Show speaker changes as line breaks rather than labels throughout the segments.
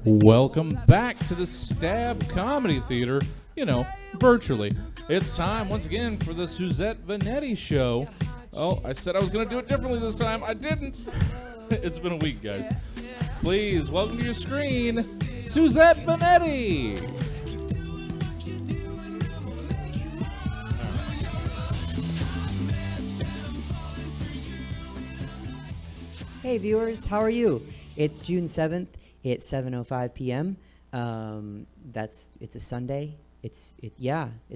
Welcome back to the Stab Comedy Theater, virtually. It's time once again for the Suzette Veneti Show. Oh, I said I was going to do it differently this time. I didn't. It's been a week, guys. Please welcome to your screen, Suzette Veneti.
Hey viewers, how are you? It's June 7th. It's 7:05 p.m. It's a Sunday. It's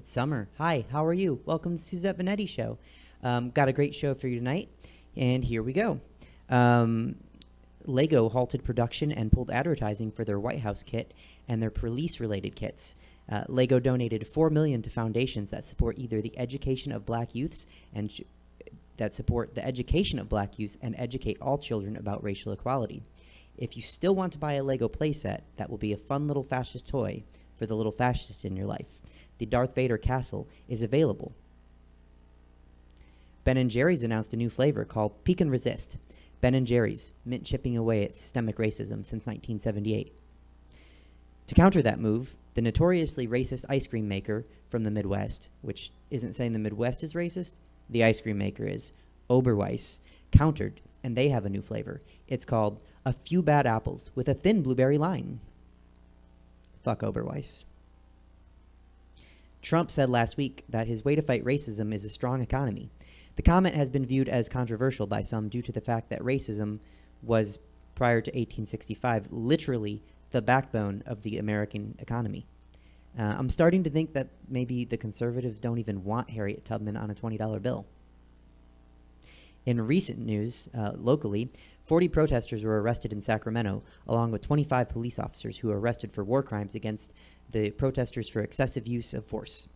summer. Hi, how are you? Welcome to the Suzette Veneti Show. Got a great show for you tonight, and here we go. Lego halted production and pulled advertising for their White House kit and their police-related kits. Lego donated $4 million to foundations that support either the education of black youths and educate all children about racial equality. If you still want to buy a Lego playset, that will be a fun little fascist toy for the little fascist in your life. The Darth Vader castle is available. Ben & Jerry's announced a new flavor called Peek and Resist. Ben & Jerry's, mint chipping away at systemic racism since 1978. To counter that move, the notoriously racist ice cream maker from the Midwest, which isn't saying the Midwest is racist, the ice cream maker is, Oberweis, countered, and they have a new flavor. It's called A Few Bad Apples with a Thin Blueberry Line. Fuck Oberweis. Trump said last week that his way to fight racism is a strong economy. The comment has been viewed as controversial by some due to the fact that racism was, prior to 1865, literally the backbone of the American economy. I'm starting to think that maybe the conservatives don't even want Harriet Tubman on a $20 bill. In recent news, locally, 40 protesters were arrested in Sacramento, along with 25 police officers who were arrested for war crimes against the protesters for excessive use of force.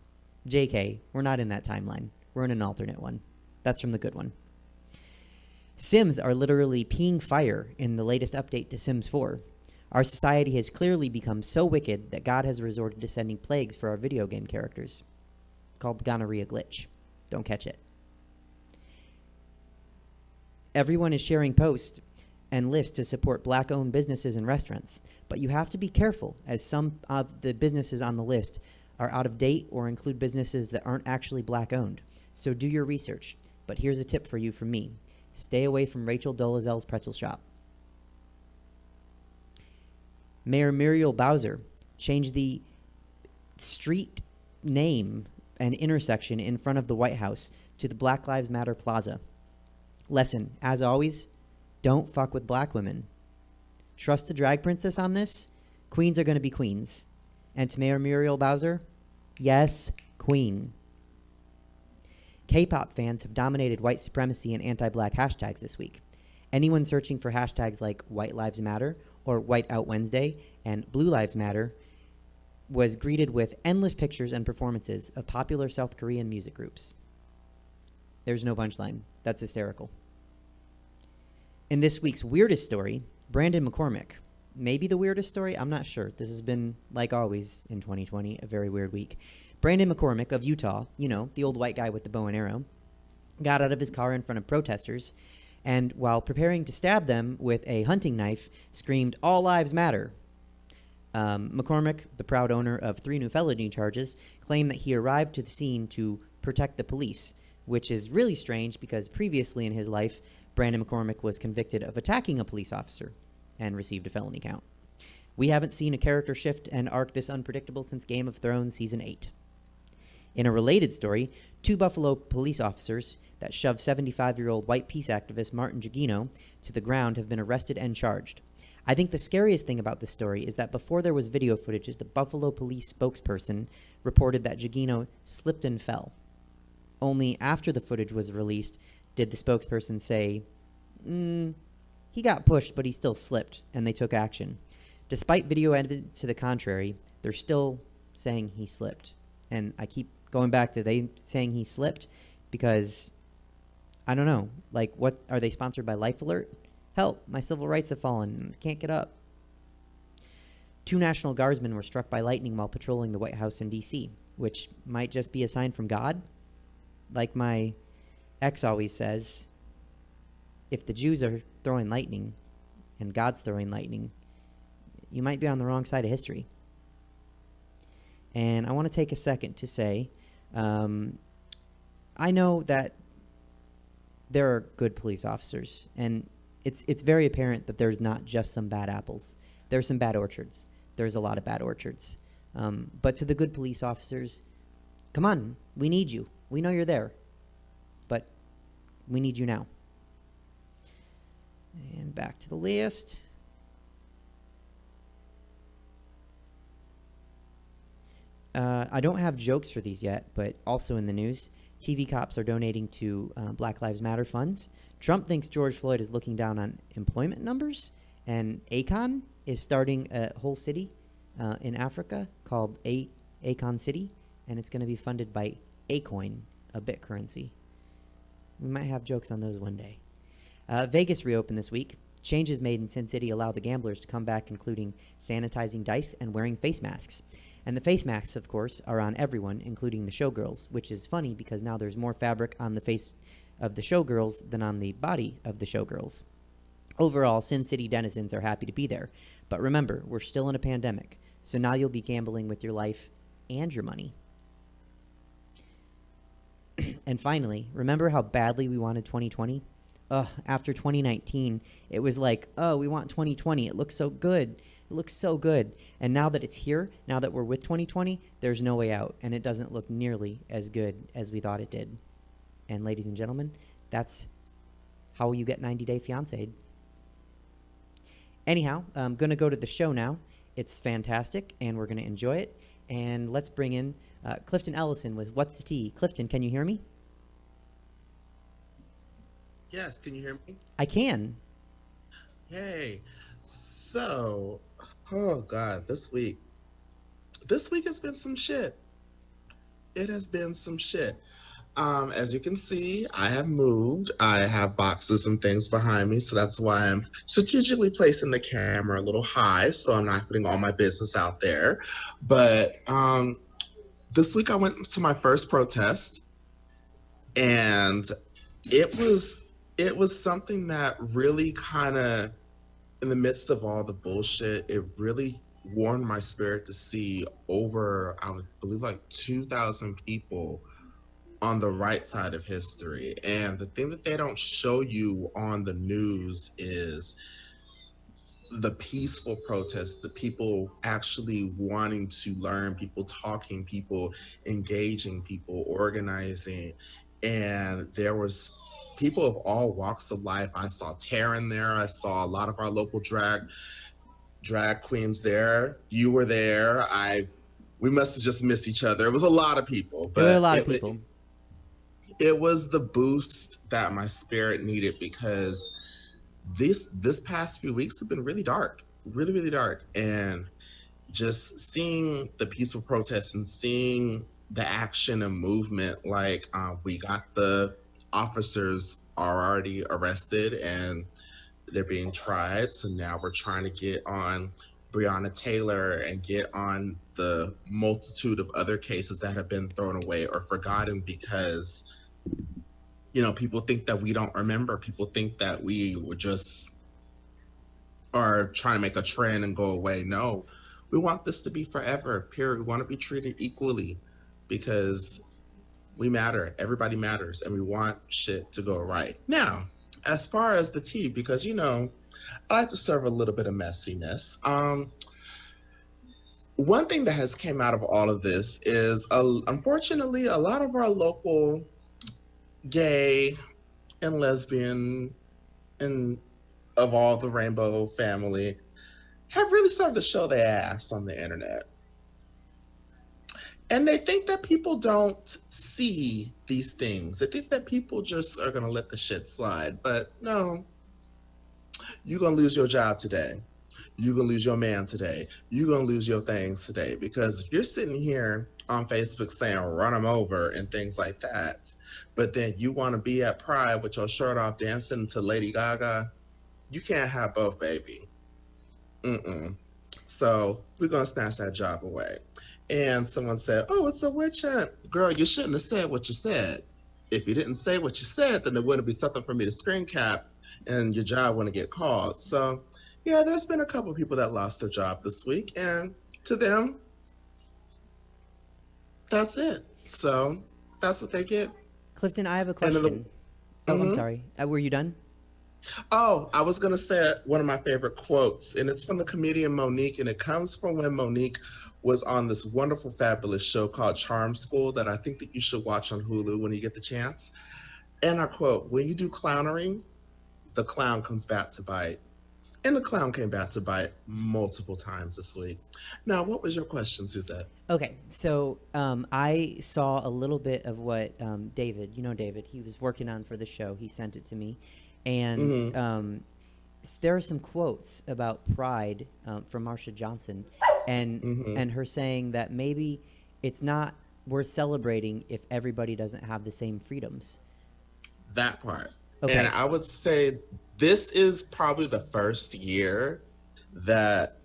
JK, we're not in that timeline. We're in an alternate one. That's from the good one. Sims are literally peeing fire in the latest update to Sims 4. Our society has clearly become so wicked that God has resorted to sending plagues for our video game characters. Called the gonorrhea glitch. Don't catch it. Everyone is sharing posts and lists to support black-owned businesses and restaurants, but you have to be careful, as some of the businesses on the list are out of date or include businesses that aren't actually black-owned. So do your research. But here's a tip for you from me. Stay away from Rachel Dolezal's pretzel shop. Mayor Muriel Bowser changed the street name and intersection in front of the White House to the Black Lives Matter Plaza. Lesson, as always, don't fuck with black women. Trust the drag princess on this. Queens are going to be queens. And to Mayor Muriel Bowser, yes, queen. K-pop fans have dominated white supremacy and anti-black hashtags this week. Anyone searching for hashtags like White Lives Matter or White Out Wednesday and Blue Lives Matter was greeted with endless pictures and performances of popular South Korean music groups. There's no punchline. That's hysterical. In this week's weirdest story, Brandon McCormick. Maybe the weirdest story? I'm not sure. This has been, like always in 2020, a very weird week. Brandon McCormick of Utah, the old white guy with the bow and arrow, got out of his car in front of protesters and, while preparing to stab them with a hunting knife, screamed, "All lives matter." McCormick, the proud owner of 3 new felony charges, claimed that he arrived to the scene to protect the police, which is really strange because previously in his life, Brandon McCormick was convicted of attacking a police officer and received a felony count. We haven't seen a character shift and arc this unpredictable since Game of Thrones Season 8. In a related story, 2 Buffalo police officers that shoved 75-year-old white peace activist Martin Gugino to the ground have been arrested and charged. I think the scariest thing about this story is that before there was video footage, the Buffalo police spokesperson reported that Gugino slipped and fell. Only after the footage was released did the spokesperson say, he got pushed, but he still slipped, and they took action. Despite video evidence to the contrary, they're still saying he slipped. And I keep going back to they saying he slipped because, I don't know, like, what are they sponsored by Life Alert? Help, my civil rights have fallen. Can't get up. 2 National Guardsmen were struck by lightning while patrolling the White House in D.C., which might just be a sign from God. Like my ex always says, if the Jews are throwing lightning and God's throwing lightning, you might be on the wrong side of history. And I want to take a second to say, I know that there are good police officers, and it's very apparent that there's not just some bad apples. There's some bad orchards. There's a lot of bad orchards. But to the good police officers, come on, we need you. We know you're there, but we need you now. And back to the list. I don't have jokes for these yet, but also in the news, TV cops are donating to Black Lives Matter funds. Trump thinks George Floyd is looking down on employment numbers, and Akon is starting a whole city in Africa called Akon City, and it's going to be funded by Acoin, a bit currency. We might have jokes on those one day. Vegas reopened this week. Changes made in Sin City allow the gamblers to come back, including sanitizing dice and wearing face masks. And the face masks, of course, are on everyone, including the showgirls, which is funny because now there's more fabric on the face of the showgirls than on the body of the showgirls. Overall, Sin City denizens are happy to be there. But remember, we're still in a pandemic, so now you'll be gambling with your life and your money. And finally, remember how badly we wanted 2020? After 2019, it was like, oh, we want 2020. It looks so good. It looks so good. And now that it's here, now that we're with 2020, there's no way out. And it doesn't look nearly as good as we thought it did. And ladies and gentlemen, that's how you get 90 Day Fiancé'd. Anyhow, I'm going to go to the show now. It's fantastic, and we're going to enjoy it. And let's bring in Clifton Ellison with What's the Tea? Clifton, can you hear me?
Yes, can you hear me?
I can.
Hey, so, oh God, this week has been some shit. It has been some shit. As you can see, I have moved. I have boxes and things behind me, so that's why I'm strategically placing the camera a little high, so I'm not putting all my business out there. But this week I went to my first protest, and it was something that really kind of, in the midst of all the bullshit, it really warmed my spirit to see over, I believe, like 2,000 people on the right side of history. And the thing that they don't show you on the news is the peaceful protests, the people actually wanting to learn, people talking, people engaging, people organizing. And there was people of all walks of life. I saw Taryn there. I saw a lot of our local drag queens there. You were there. We must have just missed each other. It was a lot of people.
There were a lot of people.
It was the boost that my spirit needed, because this past few weeks have been really dark, really, really dark. And just seeing the peaceful protests and seeing the action and movement, like we got the officers are already arrested and they're being tried. So now we're trying to get on Breonna Taylor and get on the multitude of other cases that have been thrown away or forgotten because, you know, people think that we don't remember. People think that we were just are trying to make a trend and go away. No, we want this to be forever, period. We want to be treated equally because we matter. Everybody matters, and we want shit to go right. Now, as far as the tea, because, you know, I like to serve a little bit of messiness. One thing that has came out of all of this is, unfortunately, a lot of our local gay and lesbian and of all the rainbow family have really started to show their ass on the internet. And they think that people don't see these things. They think that people just are going to let the shit slide. But no, you're going to lose your job today. You're going to lose your man today. You're going to lose your things today. Because if you're sitting here on Facebook saying, run them over and things like that, but then you want to be at Pride with your shirt off dancing to Lady Gaga, you can't have both, baby. So we're going to snatch that job away. And someone said, oh, it's a witch hunt. Girl, you shouldn't have said what you said. If you didn't say what you said, then there wouldn't be something for me to screen cap and your job wouldn't get called. So Yeah, there's been a couple people that lost their job this week, and to them, that's it. So that's what they get.
Clifton, I have a
And then
question. Oh, I'm
Mhm.
sorry. Were you done?
Oh, I was going to say one of my favorite quotes, and it's from the comedian Monique, and it comes from when Monique was on this wonderful, fabulous show called Charm School that I think that you should watch on Hulu when you get the chance. And I quote, when you do clownery, the clown comes back to bite. And the clown came back to bite multiple times this week. Now, what was your question, Suzette?
Okay, so I saw a little bit of what David, David, he was working on for the show. He sent it to me. And there are some quotes about pride from Marsha Johnson and her saying that maybe it's not worth celebrating if everybody doesn't have the same freedoms.
That part.
Okay.
And I would say this is probably the first year that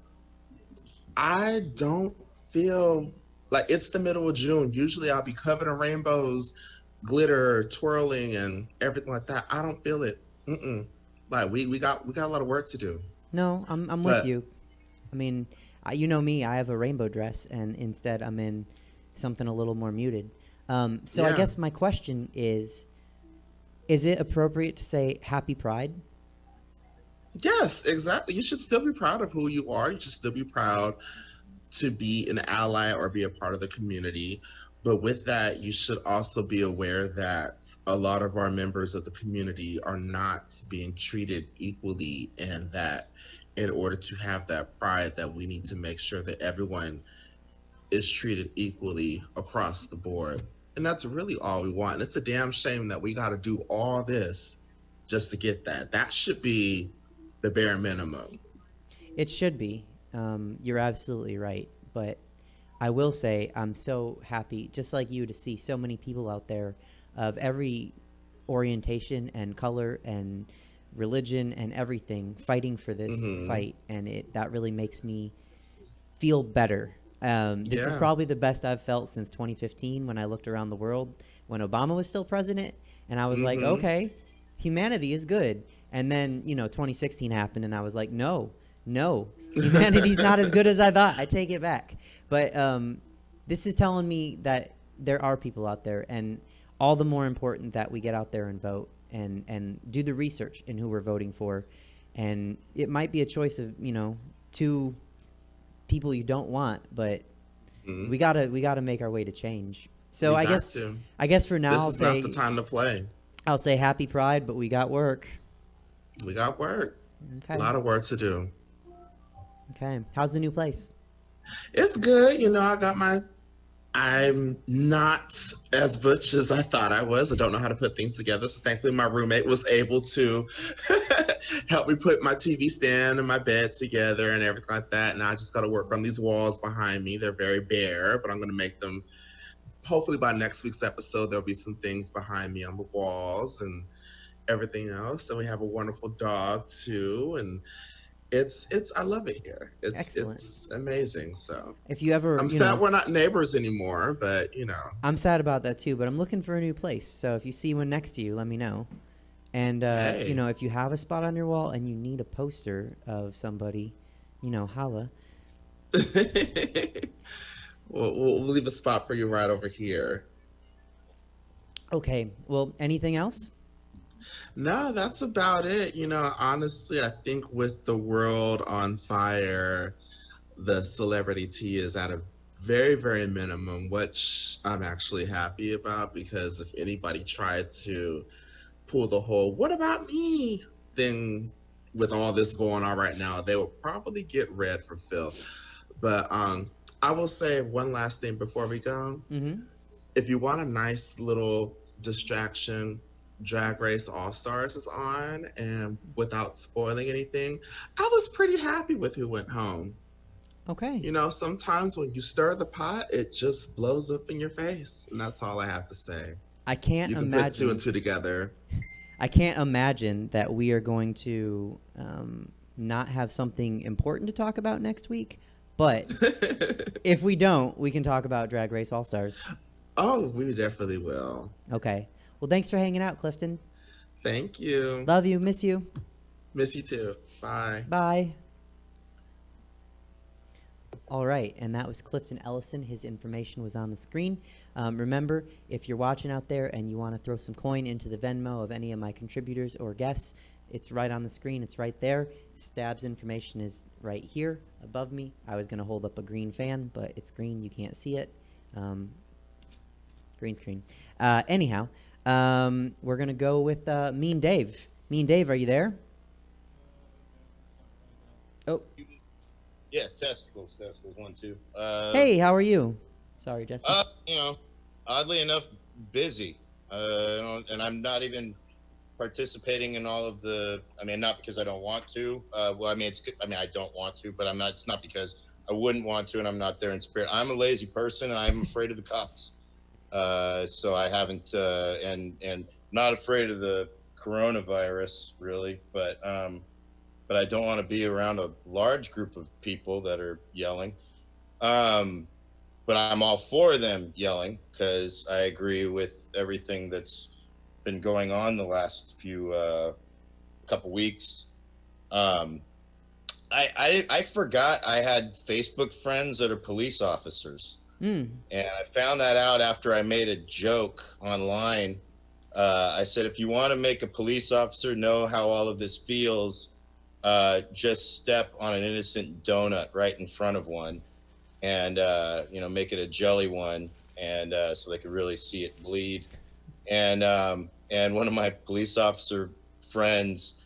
I don't feel like it's the middle of June. Usually I'll be covered in rainbows, glitter, twirling, and everything like that. I don't feel it. Like we got a lot of work to do.
No, I'm with you. I mean, you know me, I have a rainbow dress, and instead I'm in something a little more muted. So I guess my question is it appropriate to say Happy Pride?
Yes, exactly. You should still be proud of who you are. You should still be proud to be an ally or be a part of the community. But with that, you should also be aware that a lot of our members of the community are not being treated equally, and that in order to have that pride, that we need to make sure that everyone is treated equally across the board. And that's really all we want. And it's a damn shame that we got to do all this just to get that. That should be the bare minimum.
It should be. You're absolutely right. But I will say I'm so happy, just like you, to see so many people out there of every orientation and color and religion and everything fighting for this fight. And that really makes me feel better. This is probably the best I've felt since 2015 when I looked around the world when Obama was still president. And I was like, okay, humanity is good. And then, 2016 happened and I was like, no, humanity's not as good as I thought. I take it back. But this is telling me that there are people out there, and all the more important that we get out there and vote and do the research in who we're voting for. And it might be a choice of, two people you don't want, but we gotta make our way to change. So I guess for now
this is not the time to play.
I'll say Happy Pride, but we got work.
We got work.
Okay.
A lot of work to do.
Okay. How's the new place?
It's good. I'm not as butch as I thought I was. I don't know how to put things together. So thankfully my roommate was able to help me put my TV stand and my bed together and everything like that. Now I just got to work on these walls behind me. They're very bare, but I'm going to make them, hopefully by next week's episode, there'll be some things behind me on the walls and everything else. And we have a wonderful dog too. And I love it here. It's amazing. So
if you ever,
I'm sad we're not neighbors anymore, but
I'm sad about that too, but I'm looking for a new place. So if you see one next to you, let me know. And
hey.
If you have a spot on your wall and you need a poster of somebody, holla.
We'll leave a spot for you right over here.
Okay. Well, anything else?
No, that's about it. Honestly, I think with the world on fire, the celebrity tea is at a very, very minimum, which I'm actually happy about, because if anybody tried to pull the whole "what about me" thing with all this going on right now, they will probably get red for Phil. But I will say one last thing before we go. If you want a nice little distraction, Drag Race All-Stars is on, and without spoiling anything, I was pretty happy with who went home.
Okay.
Sometimes when you stir the pot, it just blows up in your face, and that's all I have to say.
I can't
imagine. You can put two and two together.
I can't imagine that we are going to not have something important to talk about next week, but if we don't, we can talk about Drag Race All-Stars.
Oh, we definitely will.
Okay. Well, thanks for hanging out, Clifton.
Thank you.
Love you. Miss you.
Miss you too. Bye.
Bye. All right, and that was Clifton Ellison. His information was on the screen. Remember, if you're watching out there and you want to throw some coin into the Venmo of any of my contributors or guests, it's right on the screen. It's right there. Stab's information is right here above me. I was going to hold up a green fan, but it's green. You can't see it. Green screen. Anyhow, we're going to go with Mean Dave. Mean Dave, are you there? Oh.
Yeah, testicles, 1, 2.
Hey, how are you? Sorry, Justin.
Oddly enough, busy. And I'm not even participating in all of the. I mean, not because I don't want to. Well, I mean, it's. I mean, I don't want to, but I'm not. It's not because I wouldn't want to, and I'm not there in spirit. I'm a lazy person, and I'm afraid of the cops. So I haven't, and not afraid of the coronavirus really, but I don't want to be around a large group of people that are yelling. But I'm all for them yelling because I agree with everything that's been going on the last few couple weeks. I forgot I had Facebook friends that are police officers. And I found that out after I made a joke online. I said, if you want to make a police officer know how all of this feels, just step on an innocent donut right in front of one and, make it a jelly one. And so they could really see it bleed. And one of my police officer friends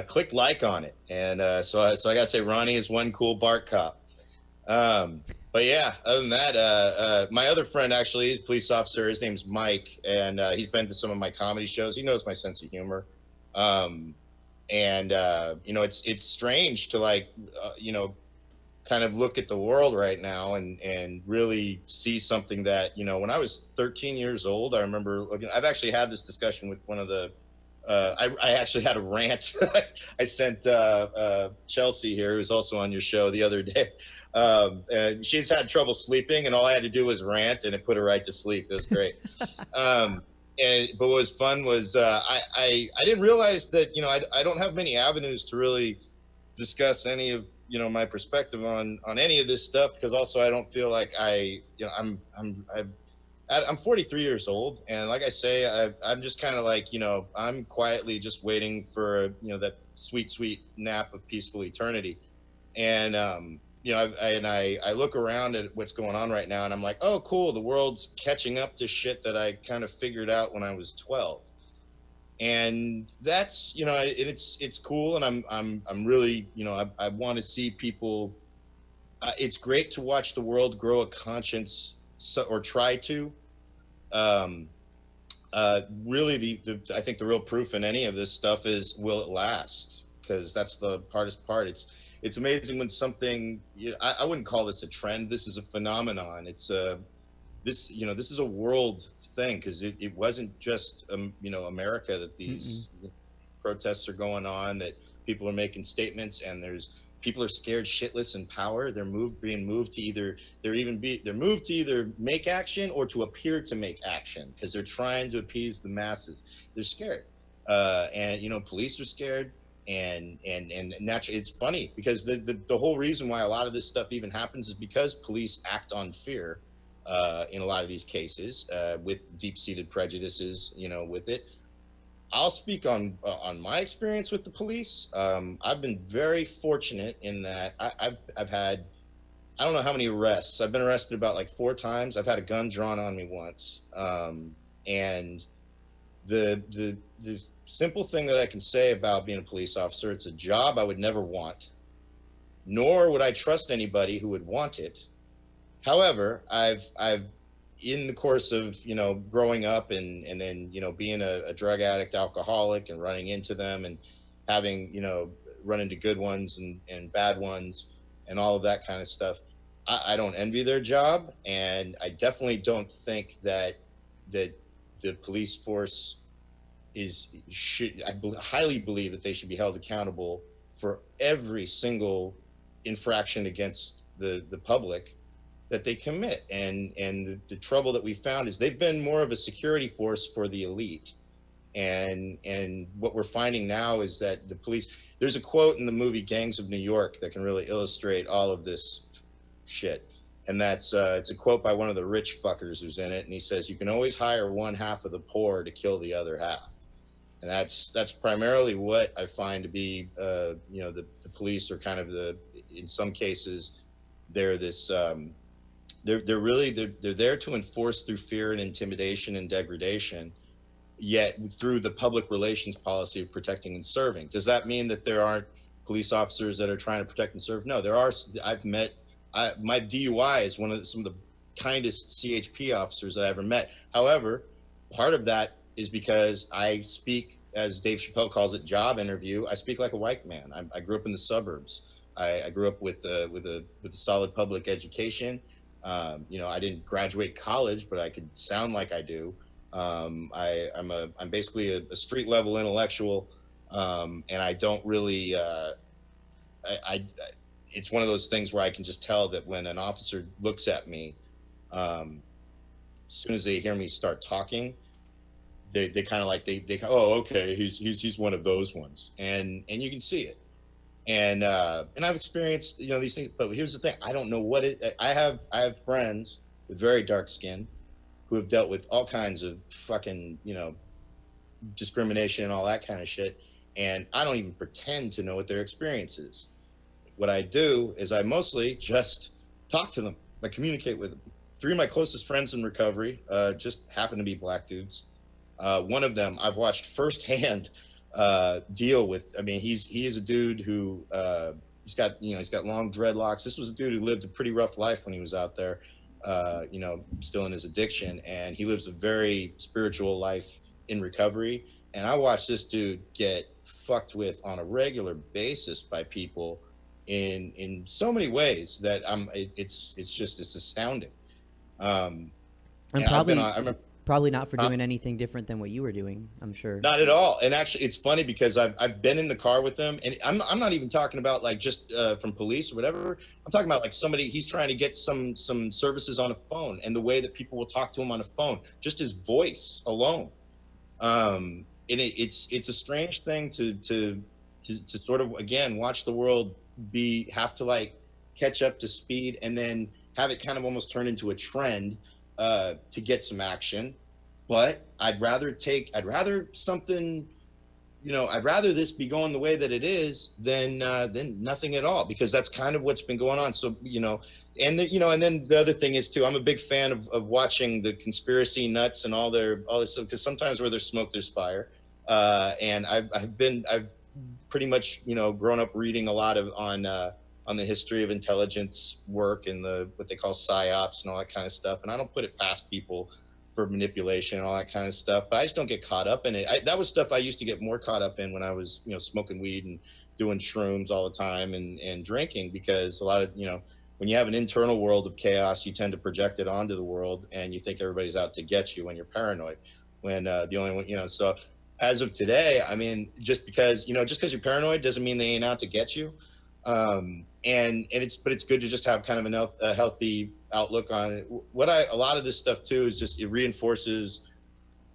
clicked like on it. And so I got to say, Ronnie is one cool BART cop. But yeah, other than that, my other friend actually is a police officer. His name's Mike, and he's been to some of my comedy shows. He knows my sense of humor. It's strange to kind of look at the world right now and really see something that, when I was 13 years old, I remember looking, I've actually had this discussion with one of the, I actually had a rant I sent Chelsea here, who's also on your show, the other day. And she's had trouble sleeping, and all I had to do was rant, and it put her right to sleep. It was great. But what was fun was I didn't realize that I don't have many avenues to really discuss any of my perspective on any of this stuff, because also I don't feel like I'm 43 years old, and like I say, I'm just kind of like I'm quietly just waiting for that sweet nap of peaceful eternity. And I look around at what's going on right now, and I'm like, oh, cool, the world's catching up to shit that I kind of figured out when I was 12. And that's it's cool, and I'm really I want to see people. It's great to watch the world grow a conscience, or try to. Really, I think the real proof in any of this stuff is, will it last? Because that's the hardest part. It's amazing when something, I wouldn't call this a trend. This is a phenomenon. It's this is a world thing, because it wasn't just America that these protests are going on, that people are making statements, and people are scared shitless in power. They're being moved to either make action or to appear to make action, because they're trying to appease the masses. They're scared, and police are scared. And naturally, it's funny because the whole reason why a lot of this stuff even happens is because police act on fear in a lot of these cases, with deep-seated prejudices, with it. I'll speak on my experience with the police. I've been very fortunate in that I've had, I don't know how many arrests. I've been arrested about like 4 times. I've had a gun drawn on me once, and the simple thing that I can say about being a police officer, it's a job I would never want, nor would I trust anybody who would want it. However, I've in the course of growing up and then being a drug addict, alcoholic, and running into them, and having run into good ones and bad ones and all of that kind of stuff, I don't envy their job, and I definitely don't think that the police force I highly believe that they should be held accountable for every single infraction against the public that they commit. And the trouble that we found is they've been more of a security force for the elite. And what we're finding now is that the police, there's a quote in the movie Gangs of New York that can really illustrate all of this shit. And that's it's a quote by one of the rich fuckers who's in it, and he says, "You can always hire one half of the poor to kill the other half." And that's primarily what I find to be, you know, the police are kind of in some cases, they're this, they're there to enforce through fear and intimidation and degradation, yet through the public relations policy of protecting and serving. Does that mean that there aren't police officers that are trying to protect and serve? No, there are. My DUI is some of the kindest CHP officers that I ever met. However, part of that is because I speak, as Dave Chappelle calls it, job interview. I speak like a white man. I grew up in the suburbs. I grew up with a solid public education. You know, I didn't graduate college, but I could sound like I do. I'm basically a street level intellectual, and I don't really. It's one of those things where I can just tell that when an officer looks at me, as soon as they hear me start talking, they kind of like oh, okay, he's one of those ones, and you can see it, and I've experienced, you know, these things. But here's the thing: I don't know what it. I have friends with very dark skin who have dealt with all kinds of fucking, you know, discrimination and all that kind of shit, and I don't even pretend to know what their experience is. What I do is I mostly just talk to them. I communicate with them. 3 of my closest friends in recovery just happen to be black dudes. One of them I've watched firsthand deal with. I mean, he is a dude who he's got long dreadlocks. This was a dude who lived a pretty rough life when he was out there, you know, still in his addiction, and he lives a very spiritual life in recovery. And I watched this dude get fucked with on a regular basis by people in so many ways that it's astounding.
And probably not for doing anything different than what you were doing, I'm sure.
Not at all. And actually, it's funny because I've been in the car with them, and I'm not even talking about like just from police or whatever. I'm talking about like somebody, he's trying to get some services on a phone, and the way that people will talk to him on a phone, just his voice alone. And it's a strange thing to sort of, again, watch the world have to like catch up to speed, and then have it kind of almost turn into a trend to get some action. But I'd rather something, you know, I'd rather this be going the way that it is than nothing at all, because that's kind of what's been going on. So, you know, and then the other thing is too, I'm a big fan of watching the conspiracy nuts and all this stuff, because sometimes where there's smoke, there's fire. And I've pretty much, you know, grown up reading a lot on the history of intelligence work and what they call psyops and all that kind of stuff. And I don't put it past people for manipulation and all that kind of stuff, but I just don't get caught up in it. That was stuff I used to get more caught up in when I was, you know, smoking weed and doing shrooms all the time and drinking, because a lot of, you know, when you have an internal world of chaos, you tend to project it onto the world, and you think everybody's out to get you when you're paranoid, when the only one, you know. So as of today, I mean, just because you're paranoid doesn't mean they ain't out to get you. And it's good to just have kind of a healthy outlook on it. A lot of this stuff too is just, it reinforces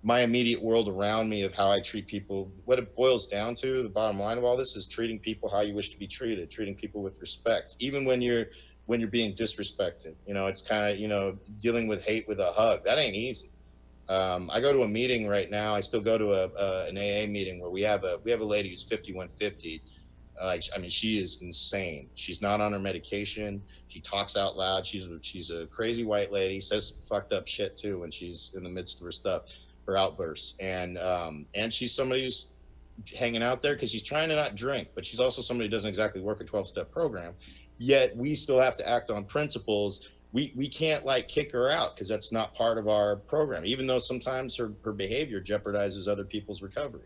my immediate world around me of how I treat people. What it boils down to, the bottom line of all this, is treating people how you wish to be treated, treating people with respect, even when you're being disrespected. You know, it's kind of, you know, dealing with hate with a hug. That ain't easy. I go to a meeting right now. I still go to an AA meeting where we have a lady who's 5150. I mean, she is insane. She's not on her medication. She talks out loud. She's a crazy white lady. Says fucked up shit too when she's in the midst of her stuff, her outbursts. And she's somebody who's hanging out there because she's trying to not drink, but she's also somebody who doesn't exactly work a 12-step program. Yet we still have to act on principles. We can't like kick her out because that's not part of our program, even though sometimes her behavior jeopardizes other people's recovery.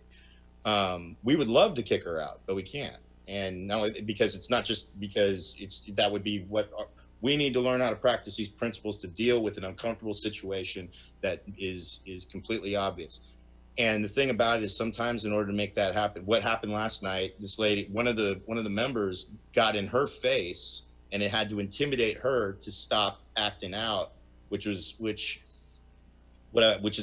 We would love to kick her out, but we can't. And not only because it's not just because that would be we need to learn how to practice these principles to deal with an uncomfortable situation that is completely obvious. And the thing about it is, sometimes in order to make that happen, what happened last night, this lady, one of the members got in her face, and it had to intimidate her to stop acting out, which is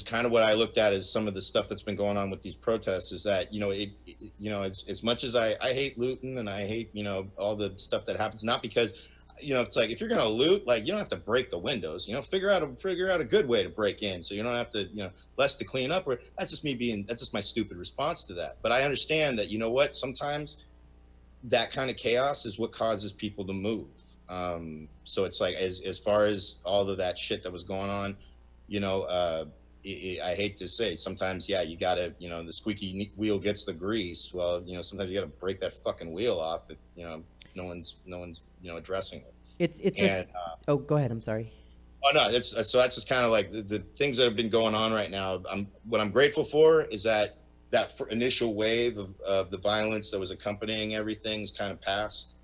kind of what I looked at as some of the stuff that's been going on with these protests, is that, as much as I hate looting and I hate, all the stuff that happens, not because it's like if you're gonna loot, like you don't have to break the windows. Figure out a good way to break in, so you don't have to, less to clean up. Or that's just my stupid response to that. But I understand that what sometimes that kind of chaos is what causes people to move. So it's like as far as all of that shit that was going on, I hate to say sometimes, you gotta, the squeaky wheel gets the grease. Well, sometimes you gotta break that fucking wheel off if no one's addressing it.
Oh, go ahead. I'm sorry.
Oh no, so that's just kind of like the things that have been going on right now. What I'm grateful for is that initial wave of the violence that was accompanying everything's kind of passed,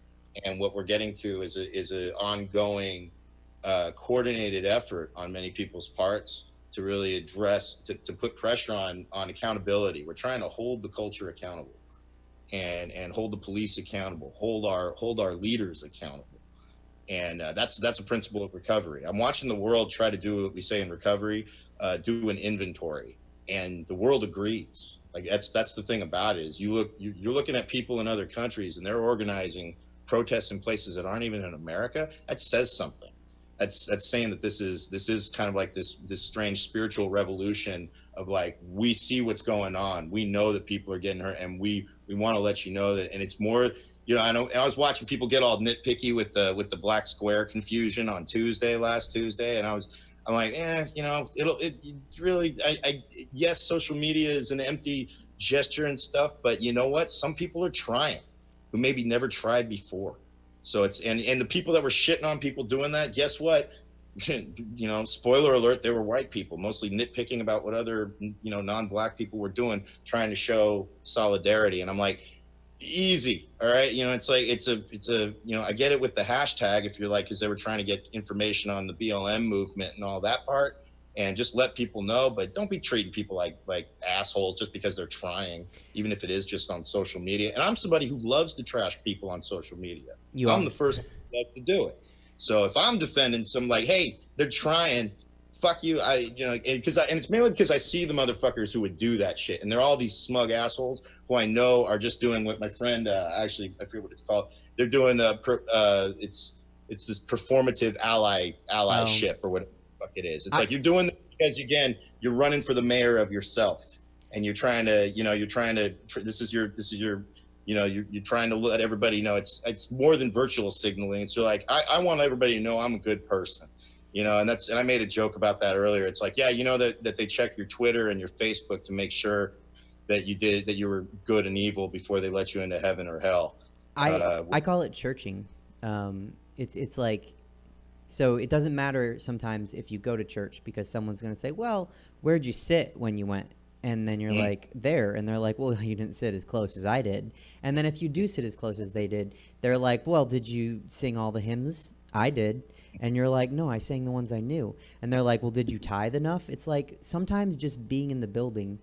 and what we're getting to is a ongoing coordinated effort on many people's parts to really address, to put pressure on accountability. We're trying to hold the culture accountable, and hold the police accountable, hold our leaders accountable. And that's a principle of recovery. I'm watching the world try to do what we say in recovery, do an inventory, and the world agrees. Like that's the thing about it is you're looking at people in other countries and they're organizing protests in places that aren't even in America. That says something. That's saying that this is kind of like this strange spiritual revolution of like, we see what's going on. We know that people are getting hurt, and we want to let you know that. And it's more, I know I was watching people get all nitpicky with the black square confusion on last Tuesday. And I'm like, yes, social media is an empty gesture and stuff, but you know what? Some people are trying who maybe never tried before. So it's, and the people that were shitting on people doing that, guess what? Spoiler alert, they were white people, mostly nitpicking about what other, non-black people were doing, trying to show solidarity. And I'm like, easy. All right. It's like, it's a, I get it with the hashtag if you're like, cause they were trying to get information on the BLM movement and all that part, and just let people know, but don't be treating people like assholes just because they're trying, even if it is just on social media. And I'm somebody who loves to trash people on social media. I'm the first one who loves to do it. So if I'm defending some, like, hey, they're trying, fuck you. And it's mainly because I see the motherfuckers who would do that shit. And they're all these smug assholes who I know are just doing what my friend, actually, I forget what it's called. They're doing, it's this performative allyship or whatever the fuck it is. It's like you're doing it because, again, you're running for the mayor of yourself. And you're trying to, you're trying to let everybody know it's more than virtual signaling. It's like, I want everybody to know I'm a good person. And I made a joke about that earlier. It's like, that they check your Twitter and your Facebook to make sure that you were good and evil before they let you into heaven or hell.
I call it churching. It's like, so it doesn't matter sometimes if you go to church because someone's going to say, well, where'd you sit when you went? And then you're like, there. And they're like, well, you didn't sit as close as I did. And then if you do sit as close as they did, they're like, well, did you sing all the hymns? I did. And you're like, no, I sang the ones I knew. And they're like, well, did you tithe enough? It's like sometimes just being in the building,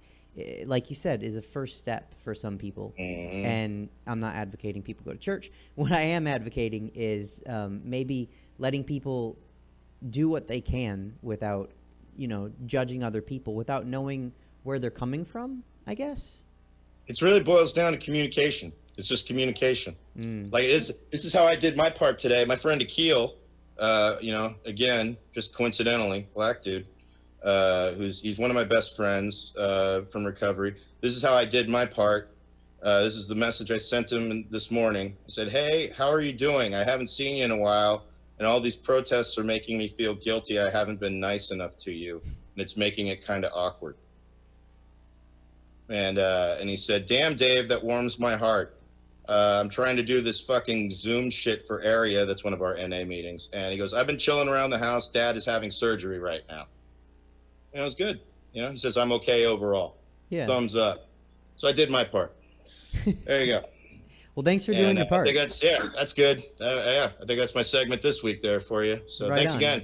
like you said, is a first step for some people. Mm-hmm. And I'm not advocating people go to church. What I am advocating is maybe letting people do what they can without, judging other people, without knowing where they're coming from, I guess.
It really boils down to communication. It's just communication. Like this is how I did my part today. My friend Akil, again, just coincidentally, black dude, he's one of my best friends from recovery. This is how I did my part. This is the message I sent him this morning. I said, hey, how are you doing? I haven't seen you in a while, and all these protests are making me feel guilty. I haven't been nice enough to you, and it's making it kind of awkward. And he said, damn, Dave, that warms my heart. I'm trying to do this fucking Zoom shit for Area. That's one of our NA meetings. And he goes, I've been chilling around the house. Dad is having surgery right now. And it was good. He says, I'm okay overall. Yeah. Thumbs up. So I did my part. There you go.
Well, thanks for doing your part.
That's good. I think that's my segment this week there for you. So right thanks on. Again.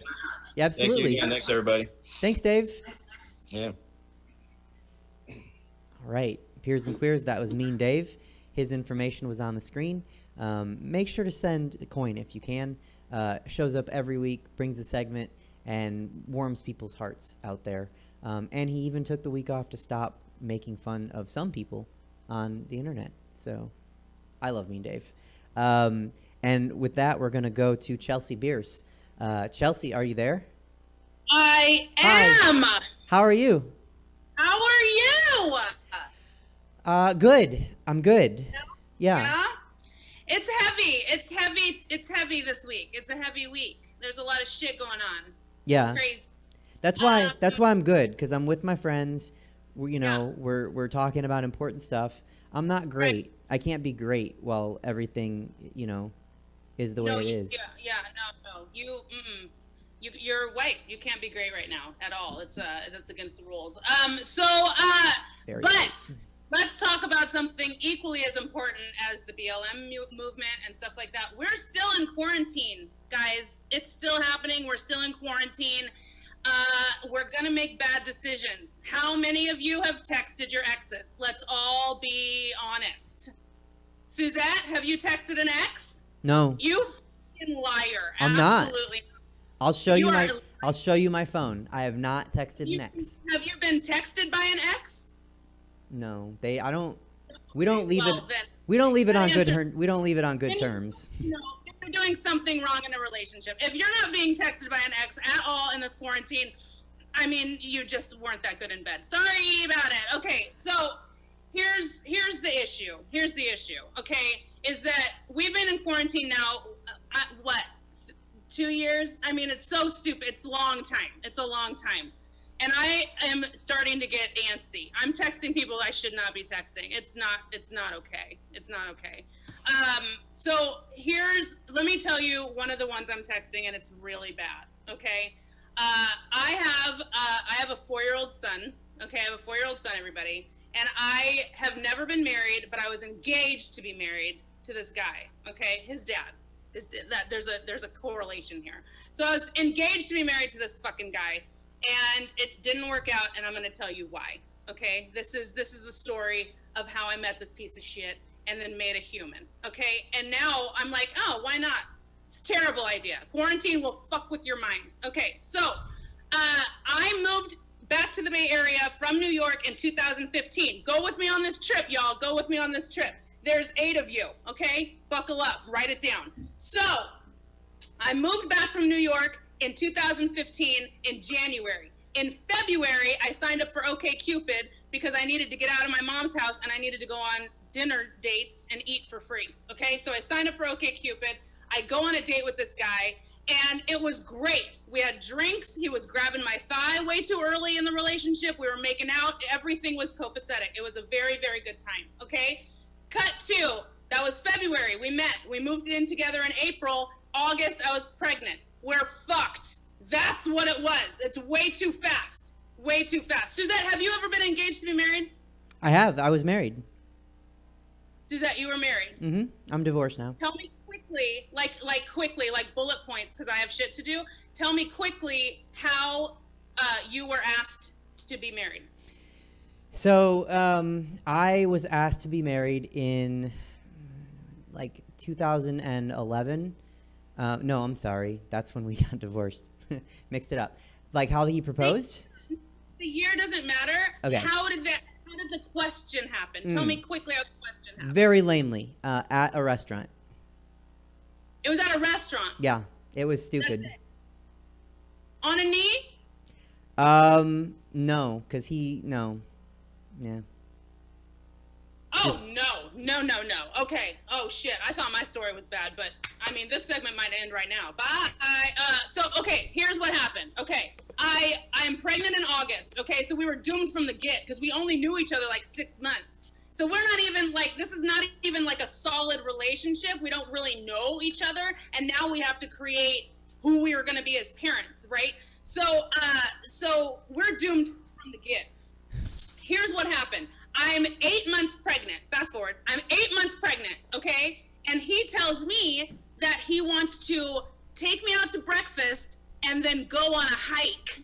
Yeah, absolutely.
Thank you again. Thanks, everybody.
Thanks, Dave.
Yeah.
All right. Peers and Queers, that was Mean Dave. His information was on the screen. Make sure to send a coin if you can. Shows up every week, brings a segment, and warms people's hearts out there. And he even took the week off to stop making fun of some people on the internet. So I love Mean Dave. And with that, we're going to go to Chelsea Bearce. Chelsea, are you there?
I am.
Hi. How are you?
How are you?
Good. I'm good.
Yeah. It's heavy. It's heavy this week. It's a heavy week. There's a lot of shit going on.
Yeah.
It's crazy.
That's why I'm good, because I'm with my friends. We're talking about important stuff. I'm not great.
Right.
I can't be great while everything, is the way it is.
No. You're white. You can't be great right now at all. That's against the rules. But let's talk about something equally as important as the BLM movement and stuff like that. We're still in quarantine, guys. It's still happening. We're still in quarantine. We're going to make bad decisions. How many of you have texted your exes? Let's all be honest. Suzette, have you texted an ex?
No.
You fucking liar.
I'm not.
Absolutely.
I'll show you my phone. I have not texted an ex.
Have you been texted by an ex?
No. We don't leave
Well,
it
then,
we don't leave it on good
answer-
we don't leave it on good
Then-
terms.
No, you're doing something wrong in a relationship. If you're not being texted by an ex at all in this quarantine, I mean, you just weren't that good in bed. Sorry about it. Okay, so here's the issue. Here's the issue, okay, is that we've been in quarantine now, 2 years? I mean, it's so stupid. It's a long time. It's a long time. And I am starting to get antsy. I'm texting people I should not be texting. It's not okay. It's not okay. So let me tell you one of the ones I'm texting, and it's really bad, okay? I have a 4-year-old son, okay? I have a 4-year-old son, everybody. And I have never been married, but I was engaged to be married to this guy, okay? His dad. There's a correlation here. So I was engaged to be married to this fucking guy, and it didn't work out, and I'm going to tell you why. Okay, this is the story of how I met this piece of shit and then made a human. Okay, and now I'm like, oh, why not? It's a terrible idea. Quarantine will fuck with your mind. Okay, so I moved back to the Bay Area from New York in 2015. Go with me on this trip, y'all. Go with me on this trip. There's 8 of you, okay? Buckle up, write it down. So, I moved back from New York in 2015 in January. In February, I signed up for OkCupid because I needed to get out of my mom's house and I needed to go on dinner dates and eat for free, okay? So I signed up for OkCupid. I go on a date with this guy, and it was great. We had drinks. He was grabbing my thigh way too early in the relationship. We were making out. Everything was copacetic. It was a very, very good time, okay? Cut to, that was February. We met. We moved in together in April. August, I was pregnant. We're fucked. That's what it was. It's way too fast. Way too fast. Suzette, have you ever been engaged to be married?
I have. I was married.
Suzette, you were married.
Mm-hmm. I'm divorced now.
Tell me quickly, like bullet points, because I have shit to do. Tell me quickly how you were asked to be married.
So I was asked to be married in 2011. No, I'm sorry. That's when we got divorced. Mixed it up. Like how he proposed?
The year doesn't matter.
Okay.
How did the question happen? Tell me quickly how the question happened.
Very lamely, at a restaurant.
It was at a restaurant.
Yeah, it was stupid.
That's it. On a knee?
No, because no. Yeah.
Oh, no. Okay. Oh, shit. I thought my story was bad, but, I mean, this segment might end right now. Bye. Here's what happened. Okay. I'm pregnant in August. Okay. So we were doomed from the get because we only knew each other 6 months. So we're not even this is not even a solid relationship. We don't really know each other. And now we have to create who we are going to be as parents. Right. So we're doomed from the get. Here's what happened. I'm 8 months pregnant. Fast forward. I'm 8 months pregnant, okay? And he tells me that he wants to take me out to breakfast and then go on a hike.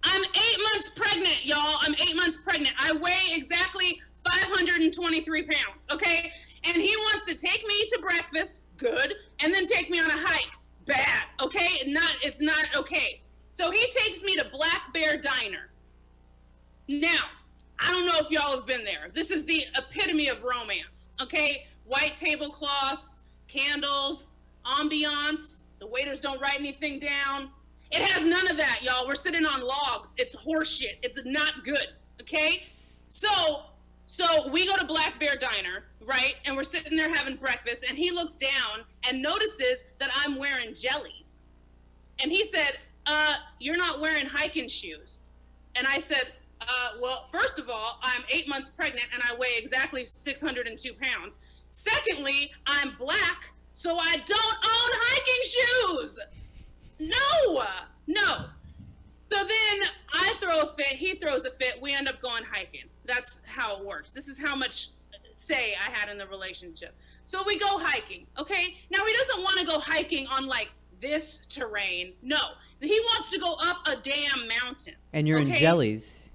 I'm 8 months pregnant, y'all. I'm 8 months pregnant. I weigh exactly 523 pounds, okay? And he wants to take me to breakfast, good, and then take me on a hike, bad, okay? It's not okay. So he takes me to Black Bear Diner. Now, I don't know if y'all have been there. This is the epitome of romance, okay? White tablecloths, candles, ambiance. The waiters don't write anything down. It has none of that, y'all. We're sitting on logs. It's horseshit. It's not good, okay? So we go to Black Bear Diner, right? And we're sitting there having breakfast, and he looks down and notices that I'm wearing jellies. And he said, you're not wearing hiking shoes. And I said, well, first of all, I'm 8 months pregnant, and I weigh exactly 602 pounds. Secondly, I'm black, so I don't own hiking shoes. No. So then I throw a fit, he throws a fit, we end up going hiking. That's how it works. This is how much say I had in the relationship. So we go hiking, okay? Now he doesn't want to go hiking on like this terrain. No, he wants to go up a damn mountain.
And you're in jellies.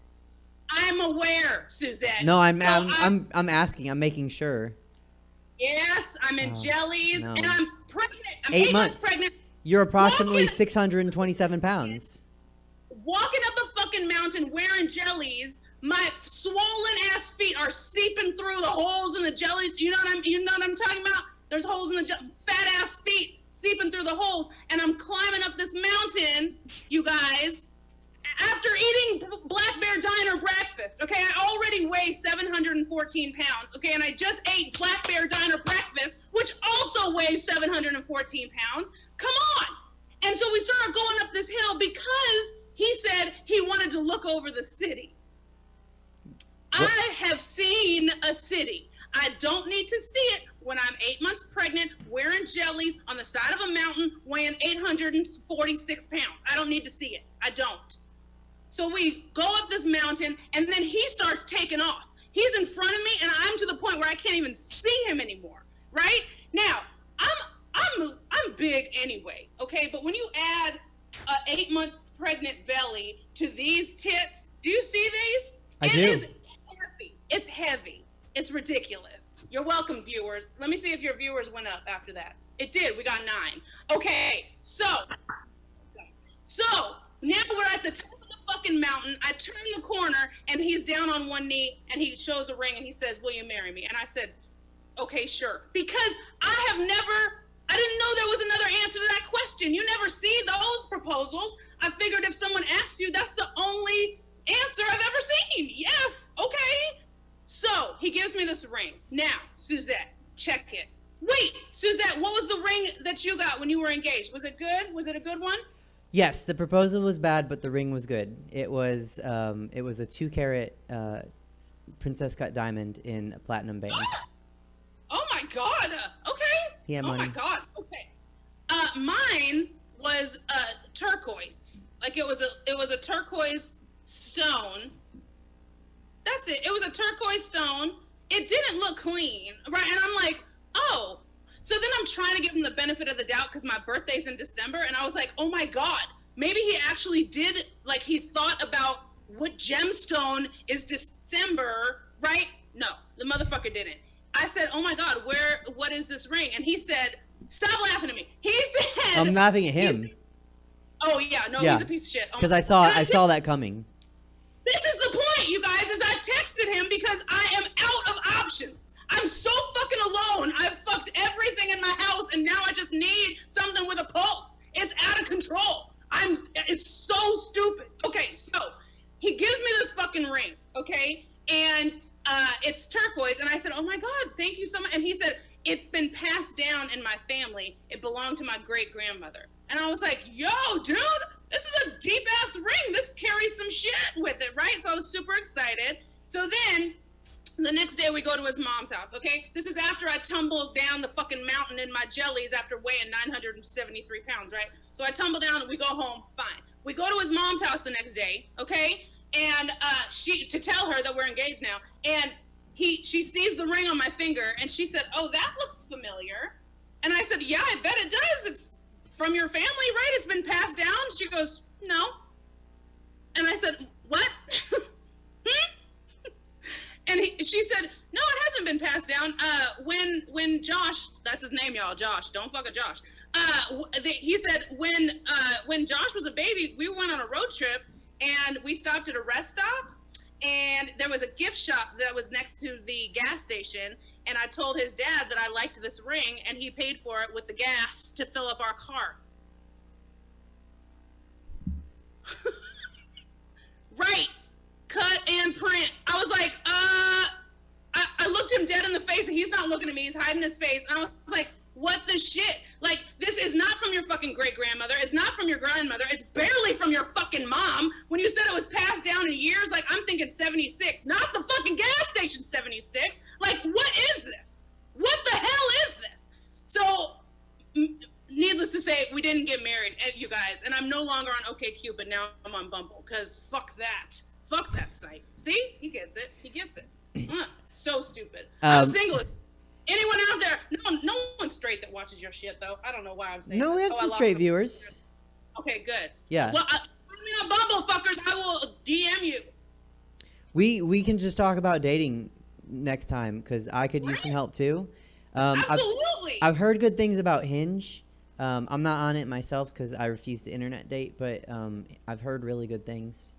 I'm aware, Suzette.
No, I'm asking. I'm making sure.
Yes, I'm in jellies, and I'm pregnant. I'm
8
8 months pregnant.
You're approximately 627 pounds.
Walking up a fucking mountain wearing jellies, my swollen ass feet are seeping through the holes in the jellies. You know what I'm talking about? There's holes in the fat ass feet seeping through the holes, and I'm climbing up this mountain, you guys, after eating Black Bear Diner breakfast. Okay, I already weigh 714 pounds. Okay, and I just ate Black Bear Diner breakfast, which also weighs 714 pounds. Come on. And so we started going up this hill because he said he wanted to look over the city. What? I have seen a city. I don't need to see it when I'm 8 months pregnant, wearing jellies on the side of a mountain, weighing 846 pounds. I don't need to see it. I don't. So we go up this mountain, and then he starts taking off. He's in front of me, and I'm to the point where I can't even see him anymore, right? Now, I'm big anyway, okay? But when you add a 8 month pregnant belly to these tits, do you see these?
I do.
It is heavy. It's heavy. It's ridiculous. You're welcome, viewers. Let me see if your viewers went up after that. It did. We got 9. Okay, so now we're at the top of the fucking mountain. I turn the corner, and he's down on one knee, and he shows a ring, and he says, will you marry me? And I said, okay, sure. Because I didn't know there was another answer to that question. You never see those proposals. I figured if someone asks you, that's the only answer I've ever seen. Yes, okay. So he gives me this ring. Now, Suzette, check it. Wait, Suzette, what was the ring that you got when you were engaged? Was it good? Was it a good one?
Yes, the proposal was bad, but the ring was good. It was a 2-carat princess cut diamond in a platinum band.
Oh my God. Okay.
Yeah, money.
Oh my God. Okay. Mine was turquoise. Like it was a turquoise stone. That's it. It was a turquoise stone. It didn't look clean, right? And I'm like, oh. So then I'm trying to give him the benefit of the doubt because my birthday's in December, and I was like, oh my God, maybe he actually did, like he thought about what gemstone is December, right? No, the motherfucker didn't. I said, oh my God, what is this ring? And he said, stop laughing at me. He said,
I'm laughing at him.
Oh yeah, no, he's a piece of shit.
Because I saw that coming.
This is the point, you guys, is I texted him because I am out of options. I'm so fucking alone. I've fucked everything in my house, and now I just need something with a pulse. It's out of control. It's so stupid. Okay, so he gives me this fucking ring, okay? And it's turquoise, and I said, oh my God, thank you so much. And he said, it's been passed down in my family. It belonged to my great-grandmother. And I was like, yo, dude, this is a deep-ass ring. This carries some shit with it, right? So I was super excited. So then the next day we go to his mom's house, okay? This is after I tumbled down the fucking mountain in my jellies after weighing 973 pounds, right? So I tumble down and we go home, fine. We go to his mom's house the next day, okay? And to tell her that we're engaged now. And she sees the ring on my finger and she said, oh, that looks familiar. And I said, yeah, I bet it does. It's from your family, right? It's been passed down. She goes, no. And I said, what? And she said, no, it hasn't been passed down. When Josh, that's his name, y'all, Josh, don't fuck with Josh. He said, when Josh was a baby, we went on a road trip and we stopped at a rest stop and there was a gift shop that was next to the gas station, and I told his dad that I liked this ring, and he paid for it with the gas to fill up our car. Right. Cut and print. I was like, I looked him dead in the face, and he's not looking at me. He's hiding his face. And I was like, what the shit? Like, this is not from your fucking great-grandmother. It's not from your grandmother. It's barely from your fucking mom. When you said it was passed down in years, like, I'm thinking 76, not the fucking gas station 76. Like, what is this? What the hell is this? So, needless to say, we didn't get married, you guys. And I'm no longer on OkCupid. Now I'm on Bumble, because fuck that. Fuck that site. See? He gets it. He gets it. So stupid. I'm single. Anyone out there? No one's straight that watches your shit, though. I don't know why I'm saying
No,
this.
we have some straight viewers.
Okay, good.
Yeah.
Well, find me on Bumble, fuckers. I will DM you.
We can just talk about dating next time, because I could use some help too.
Absolutely.
I've heard good things about Hinge. I'm not on it myself because I refuse to internet date, but I've heard really good things.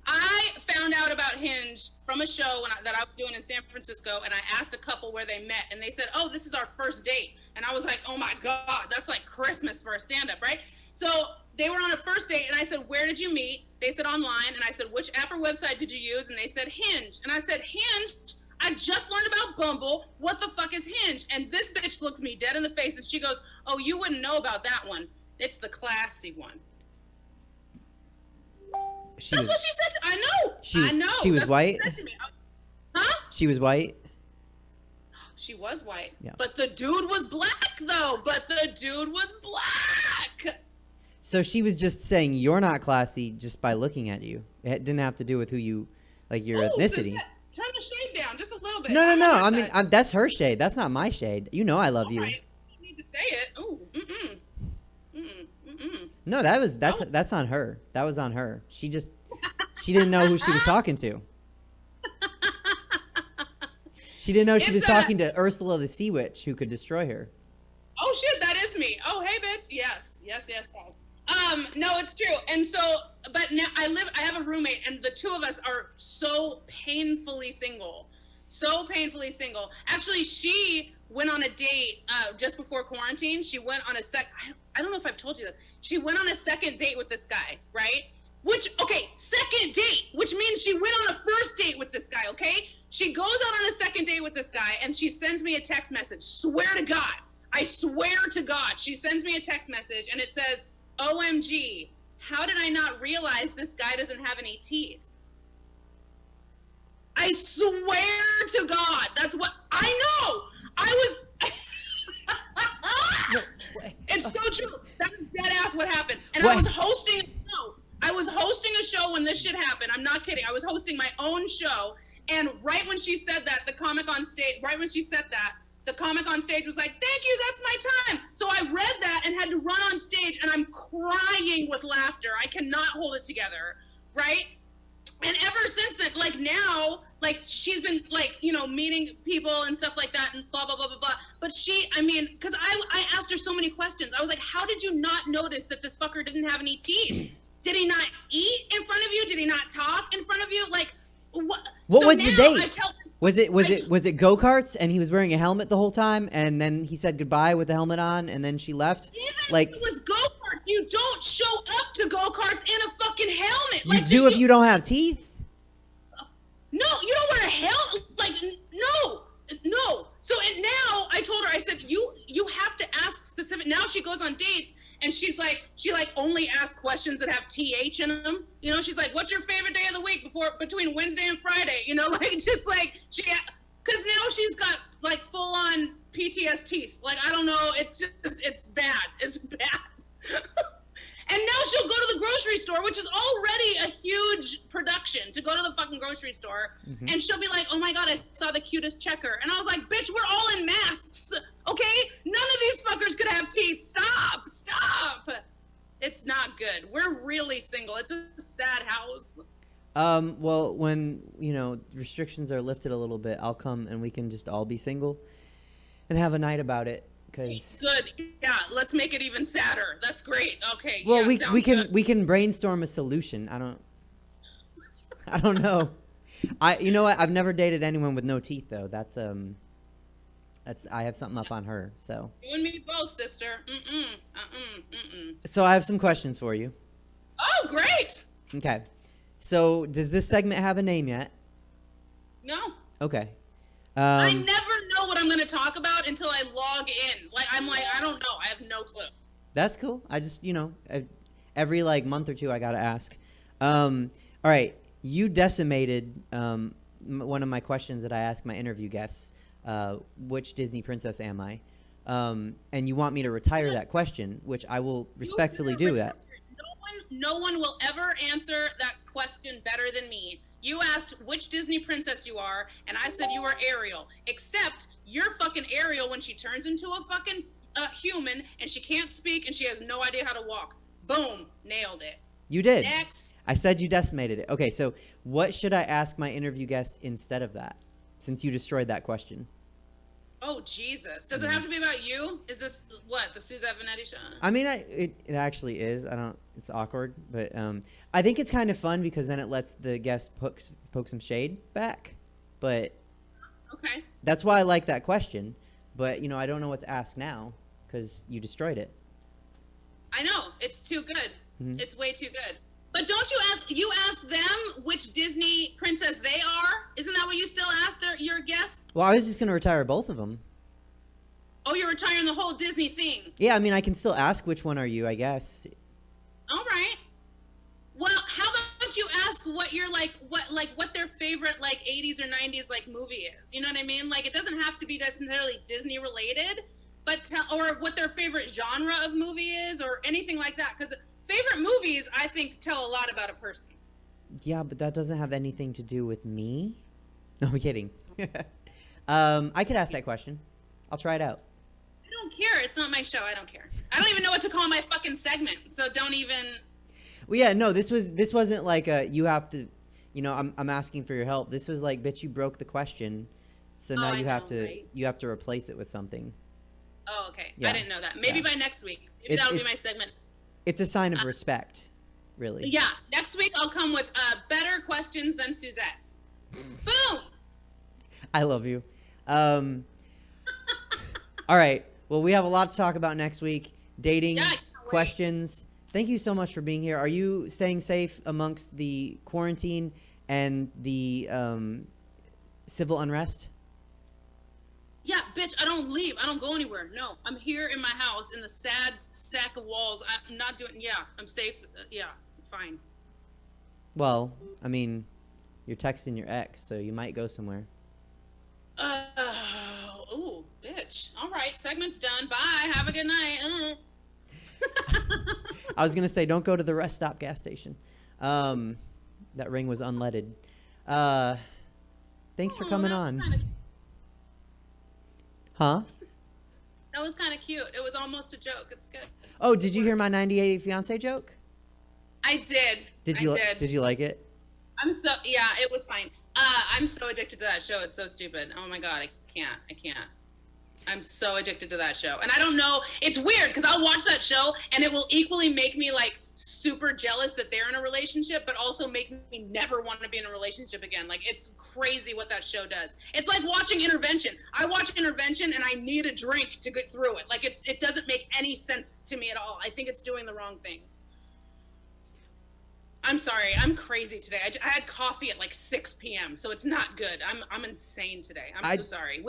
I found out about Hinge from a show that I was doing in San Francisco, and I asked a couple where they met, and they said, oh, this is our first date. And I was like, oh my God, that's like Christmas for a stand-up, right? So they were on a first date, and I said, where did you meet? They said online, and I said, which app or website did you use? And they said Hinge. And I said, Hinge? I just learned about Bumble. What the fuck is Hinge? And this bitch looks me dead in the face, and she goes, oh, you wouldn't know about that one. It's the classy one. That's what she said. I know. I know.
She was
That's
white?
what she said to me. Huh?
She was white?
She was white.
Yeah.
But the dude was black, though.
So she was just saying you're not classy just by looking at you. It didn't have to do with who you, like your ethnicity.
Suzette, turn the shade down just a little bit.
No. I mean, that's her shade. That's not my shade. You know I love you.
Right. You need to say it. Ooh,
No, that's on her. That was on her. She didn't know who she was talking to. She didn't know she was talking to Ursula the Sea Witch, who could destroy her.
Oh shit, that is me. Oh hey bitch. Yes. No, it's true. And so, but now I have a roommate, and the two of us are so painfully single. Actually, she went on a date just before quarantine. She went on I don't know if I've told you this. She went on a second date with this guy, right? Second date, which means she went on a first date with this guy, okay? She goes out on a second date with this guy, and she sends me a text message. I swear to God, she sends me a text message, and it says, OMG, how did I not realize this guy doesn't have any teeth? I swear to God, that's what I know. It's so true. That's dead ass what happened. And I was hosting a show. A show when this shit happened. I'm not kidding. I was hosting my own show, and right when she said that, the comic on stage was like, thank you, that's my time. So I read that and had to run on stage, and I'm crying with laughter. I cannot hold it together, right? And ever since then, like now, like she's been like, meeting people and stuff like that and blah, blah, blah, blah, blah. But because I asked her so many questions. I was like, how did you not notice that this fucker didn't have any teeth? Did he not eat in front of you? Did he not talk in front of you? Like, what was the date?
Was it go-karts and he was wearing a helmet the whole time, and then he said goodbye with the helmet on, and then she left?
Even if it was go-karts, you don't show up to go-karts in a fucking helmet.
You do if you don't have teeth?
No, you don't wear a helmet. Like, no. So and now I told her, I said, you have to ask specific. Now she goes on dates, and she only asks questions that have TH in them. She's like, what's your favorite day of the week between Wednesday and Friday? Just like because now she's got like full on PTS teeth. Like, I don't know. It's bad. It's bad. And now she'll go to the grocery store, which is already a huge production to go to the fucking grocery store. Mm-hmm. And she'll be like, oh my God, I saw the cutest checker. And I was like, bitch, we're all in masks. Okay? None of these fuckers could have teeth. Stop. It's not good. We're really single. It's a sad house.
Well, when, restrictions are lifted a little bit, I'll come and we can just all be single and have a night about it.
Good. Yeah, let's make it even sadder. That's great. Okay.
Well,
yeah,
we can brainstorm a solution. I don't know. You know what? I've never dated anyone with no teeth though. That's I have something up on her. So.
You and me both, sister.
So I have some questions for you.
Oh, great.
Okay. So does this segment have a name yet?
No.
Okay.
I never know what I'm going to talk about until I log in. I'm like, I don't know. I have no clue.
That's cool. I just, every month or two I got to ask. All right. You decimated one of my questions that I ask my interview guests. Which Disney princess am I? And you want me to retire that question, which I will respectfully do that.
No one will ever answer that question better than me. You asked which Disney princess you are, and I said you were Ariel. Except you're fucking Ariel when she turns into a fucking human, and she can't speak, and she has no idea how to walk. Boom, nailed it.
You did.
Next.
I said you decimated it. Okay, so what should I ask my interview guest instead of that, since you destroyed that question?
Oh, Jesus. Does it have to be about you? Is this, the Suzette Veneti show?
I mean, it actually is. It's awkward, but I think it's kind of fun because then it lets the guest poke some shade back. But
okay.
That's why I like that question. But, I don't know what to ask now because you destroyed it.
I know. It's too good.
Mm-hmm.
It's way too good. But don't you ask them which Disney princess they are? Isn't that what you still ask your guest?
Well, I was just going to retire both of them.
Oh, you're retiring the whole Disney thing.
Yeah, I mean, I can still ask which one are you, I guess.
All right. Well, how about you ask what you're what their favorite 80s or 90s movie is? You know what I mean? It doesn't have to be necessarily Disney related, but or what their favorite genre of movie is or anything like that, cuz favorite movies, I think, tell a lot about a person.
Yeah, but that doesn't have anything to do with me. No, I'm kidding. I could ask that question. I'll try it out.
I don't care. It's not my show. I don't care. I don't even know what to call my fucking segment, so don't even...
Well, yeah, no, this wasn't like you have to, I'm asking for your help. This was like, bitch, you broke the question, so now you have to replace it with something.
Oh, okay.
Yeah.
I didn't know that. Maybe by next week. Maybe that'll be my segment.
It's a sign of respect, really.
Yeah. Next week I'll come with better questions than Suzette's. Boom!
I love you. All right. Well, we have a lot to talk about next week. Dating, questions. Thank you so much for being here. Are you staying safe amongst the quarantine and the civil unrest?
Yeah, bitch, I don't leave. I don't go anywhere. No, I'm here in my house in the sad sack of walls. I'm not doing... Yeah, I'm safe. Yeah, fine.
Well, I mean, you're texting your ex, so you might go somewhere.
Ooh, bitch. All right, segment's done. Bye. Have a good night.
I was going to say, don't go to the rest stop gas station. That ring was unleaded. Thanks for coming on. Huh?
That was kind of cute. It was almost a joke. It's good.
Oh, did you hear my 90 Fiancé joke?
I did.
Did you like it?
Yeah, it was fine. I'm so addicted to that show. It's so stupid. Oh my God, I can't. I'm so addicted to that show. And I don't know, it's weird because I'll watch that show and it will equally make me super jealous that they're in a relationship, but also make me never want to be in a relationship again. It's crazy what that show does. It's like watching Intervention. I watch Intervention and I need a drink to get through it. It doesn't make any sense to me at all. I think it's doing the wrong things. I'm sorry. I'm crazy today. I had coffee at 6 p.m., so it's not good. I'm insane today. I'm so sorry.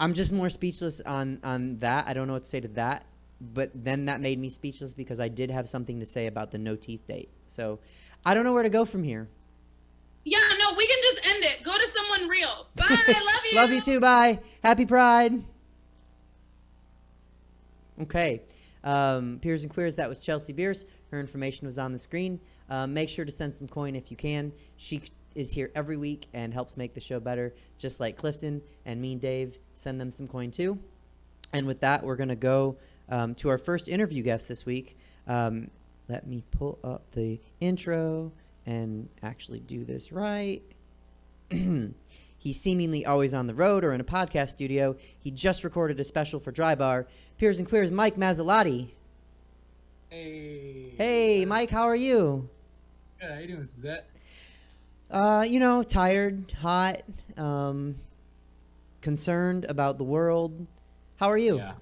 I'm just more speechless on that. I don't know what to say to that. But then that made me speechless because I did have something to say about the no teeth date. So I don't know where to go from here.
Yeah, no, we can just end it. Go to someone real. Bye. Love you.
Love you too. Bye. Happy Pride. Okay. Peers and Queers, that was Chelsea Bearce. Her information was on the screen. Make sure to send some coin if you can. She is here every week and helps make the show better, just like Clifton and me and Dave. Send them some coin too. And with that, we're going to go to our first interview guest this week. Let me pull up the intro and actually do this right. He's seemingly always on the road or in a podcast studio. He just recorded a special for Dry Bar. Peers and Queers, Mike Masilotti.
Hey.
Hey, Mike, how are you?
Good. How you doing, Suzette?
Tired, hot, concerned about the world. How are you?
Yeah.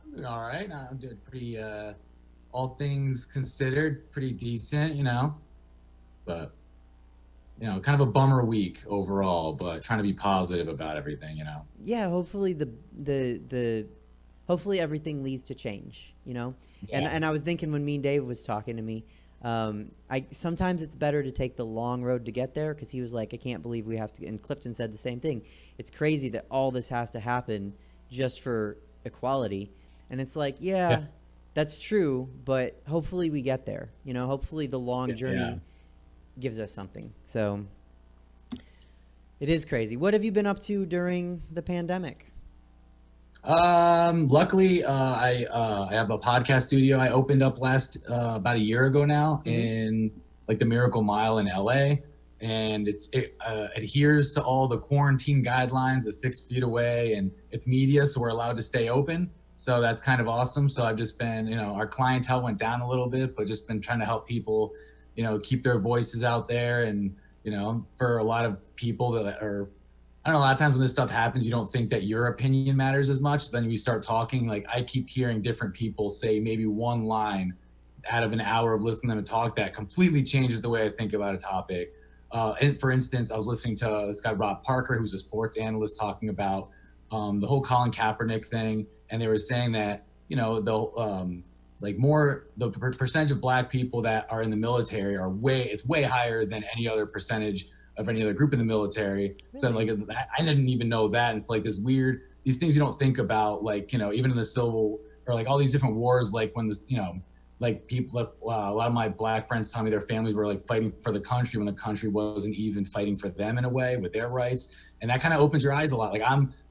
I'm doing all right. I'm doing pretty, all things considered, pretty decent, but, kind of a bummer week overall, but trying to be positive about everything,
Yeah, hopefully hopefully everything leads to change,
Yeah.
And I was thinking when me and Dave was talking to me, sometimes it's better to take the long road to get there, because he was like, I can't believe we have to, and Clifton said the same thing. It's crazy that all this has to happen just for equality. And it's like, yeah. That's true, but hopefully we get there. Hopefully the long journey gives us something. So it is crazy. What have you been up to during the pandemic?
Luckily, I have a podcast studio I opened up about a year ago now in like the Miracle Mile in LA. And it adheres to all the quarantine guidelines, the 6 feet away, and it's media, so we're allowed to stay open. So that's kind of awesome. So I've just been, our clientele went down a little bit, but just been trying to help people, keep their voices out there. And, for a lot of people that are, I don't know, a lot of times when this stuff happens, you don't think that your opinion matters as much. Then we start talking, like I keep hearing different people say maybe one line out of an hour of listening to them talk that completely changes the way I think about a topic. And for instance, I was listening to this guy, Rob Parker, who's a sports analyst, talking about the whole Colin Kaepernick thing. And they were saying that, the percentage of black people that are in the military it's way higher than any other percentage of any other group in the military. Really? So I didn't even know that. And it's like these things you don't think about, even in the civil or like all these different wars, like when this, people, a lot of my black friends tell me their families were like fighting for the country when the country wasn't even fighting for them in a way with their rights. And that kind of opens your eyes a lot. Like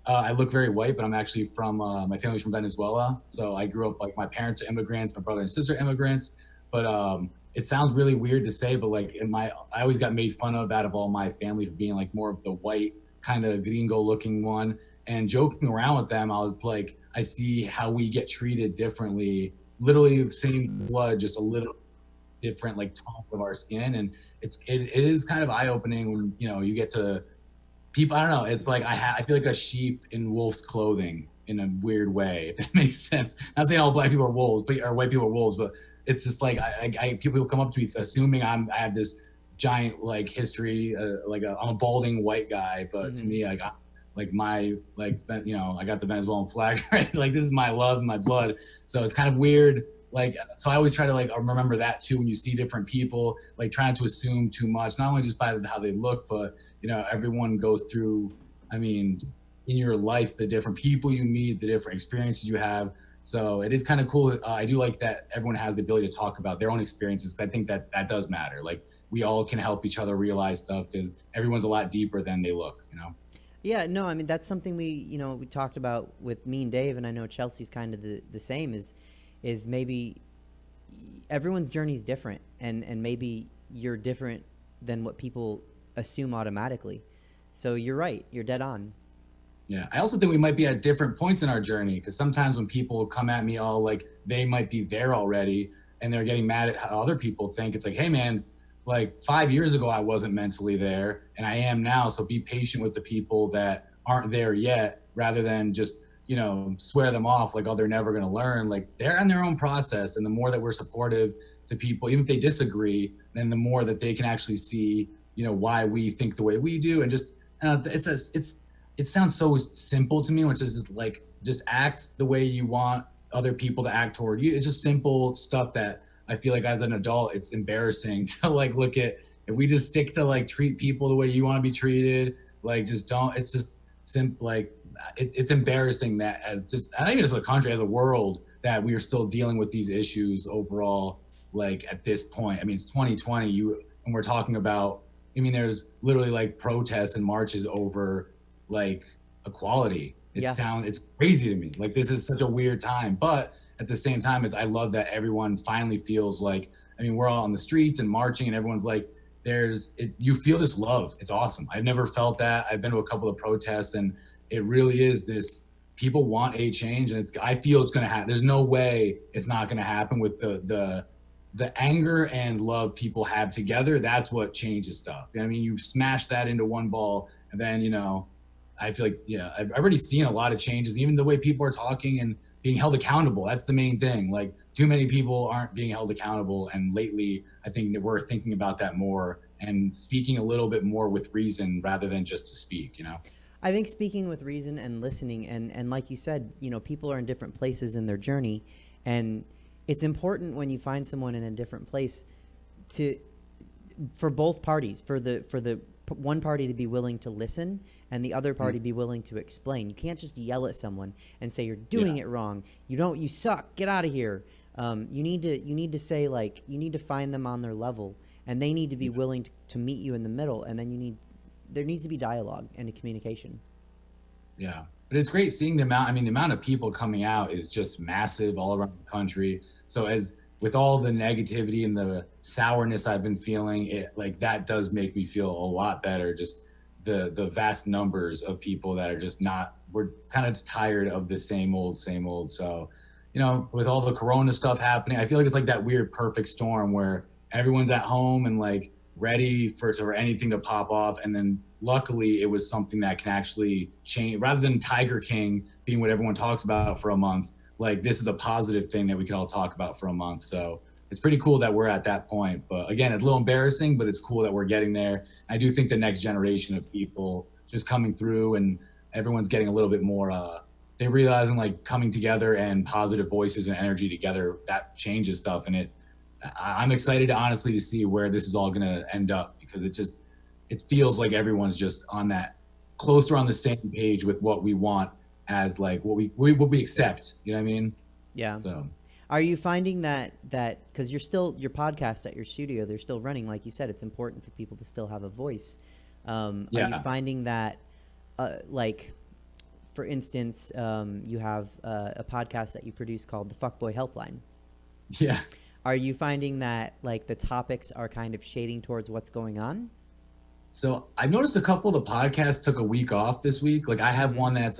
I look very white, but I'm actually from, my family's from Venezuela. So I grew up, like my parents are immigrants, my brother and sister are immigrants. But it sounds really weird to say, but like I always got made fun of out of all my family for being like more of the white kind of gringo looking one. And joking around with them, I was like, I see how we get treated differently, literally the same blood, just a little different like tone of our skin. And it is kind of eye opening when, you get to people, I don't know. It's like I feel like a sheep in wolf's clothing in a weird way, if that makes sense. Not saying all black people are wolves, or white people are wolves, but it's just like people come up to me assuming I have this giant like history, I'm a balding white guy, but to me, I got the Venezuelan flag, right? Like this is my love and my blood. So it's kind of weird. So I always try to remember that too when you see different people like trying to assume too much, not only just by how they look, but everyone goes through, in your life, the different people you meet, the different experiences you have. So it is kind of cool. I do like that everyone has the ability to talk about their own experiences, because I think that does matter. Like we all can help each other realize stuff, because everyone's a lot deeper than they look,
Yeah, no, that's something we talked about with me and Dave, and I know Chelsea's kind of the same, is maybe everyone's journey is different, and maybe you're different than what people assume automatically. So you're right. You're dead on.
Yeah. I also think we might be at different points in our journey, because sometimes when people come at me all like they might be there already and they're getting mad at how other people think, it's like, hey man, like 5 years ago, I wasn't mentally there and I am now. So be patient with the people that aren't there yet, rather than just, swear them off like, oh, they're never going to learn. Like they're in their own process. And the more that we're supportive to people, even if they disagree, then the more that they can actually see, why we think the way we do. And just, it sounds so simple to me, which is just act the way you want other people to act toward you. It's just simple stuff that I feel like as an adult, it's embarrassing to look at. If we just stick to treat people the way you want to be treated, just don't, it's just simple. It's embarrassing that I think just a country, as a world, that we are still dealing with these issues overall, at this point. It's 2020, and we're talking about, there's literally protests and marches over equality. It's crazy to me. This is such a weird time, but at the same time, I love that everyone finally feels we're all on the streets and marching, and everyone's you feel this love. It's awesome. I've never felt that. I've been to a couple of protests, and it really is this, people want a change, and I feel it's going to happen. There's no way it's not going to happen with the the anger and love people have together, that's what changes stuff. I mean, you smash that into one ball, and then, you know, I feel like, yeah, I've already seen a lot of changes, even the way people are talking and being held accountable. That's the main thing. Like, too many people aren't being held accountable. And lately, I think that we're thinking about that more and speaking a little bit more with reason rather than just to speak, you know?
I think speaking with reason and listening, and like you said, you know, people are in different places in their journey, and it's important when you find someone in a different place for both parties, for the one party to be willing to listen and the other party be willing to explain. You can't just yell at someone and say, you're doing it wrong. You suck. Get out of here. You need to say, like, you need to find them on their level, and they need to be willing to meet you in the middle. And then there needs to be dialogue and communication.
Yeah. But it's great seeing the amount of people coming out is just massive all around the country. So with all the negativity and the sourness I've been feeling, that does make me feel a lot better. Just the vast numbers of people that are just we're kind of tired of the same old. So, you know, with all the Corona stuff happening, I feel like it's like that weird perfect storm where everyone's at home and like ready for anything to pop off. And then luckily it was something that can actually change, rather than Tiger King being what everyone talks about for a month. Like, this is a positive thing that we can all talk about for a month. So it's pretty cool that we're at that point. But again, it's a little embarrassing, but it's cool that we're getting there. I do think the next generation of people just coming through, and everyone's getting a little bit more, they're realizing, like, coming together and positive voices and energy together, that changes stuff. And I'm excited honestly to see where this is all going to end up, because it feels like everyone's just closer on the same page with what we want, as like what we accept, you know what I mean?
Yeah.
So.
Are you finding that because your podcast at your studio, they're still running, like you said, it's important for people to still have a voice. Are you finding that, like, for instance, you have a podcast that you produce called the Fuckboy Helpline?
Yeah.
Are you finding that, like, the topics are kind of shading towards what's going on?
So I've noticed a couple of the podcasts took a week off this week. Like, I have one that's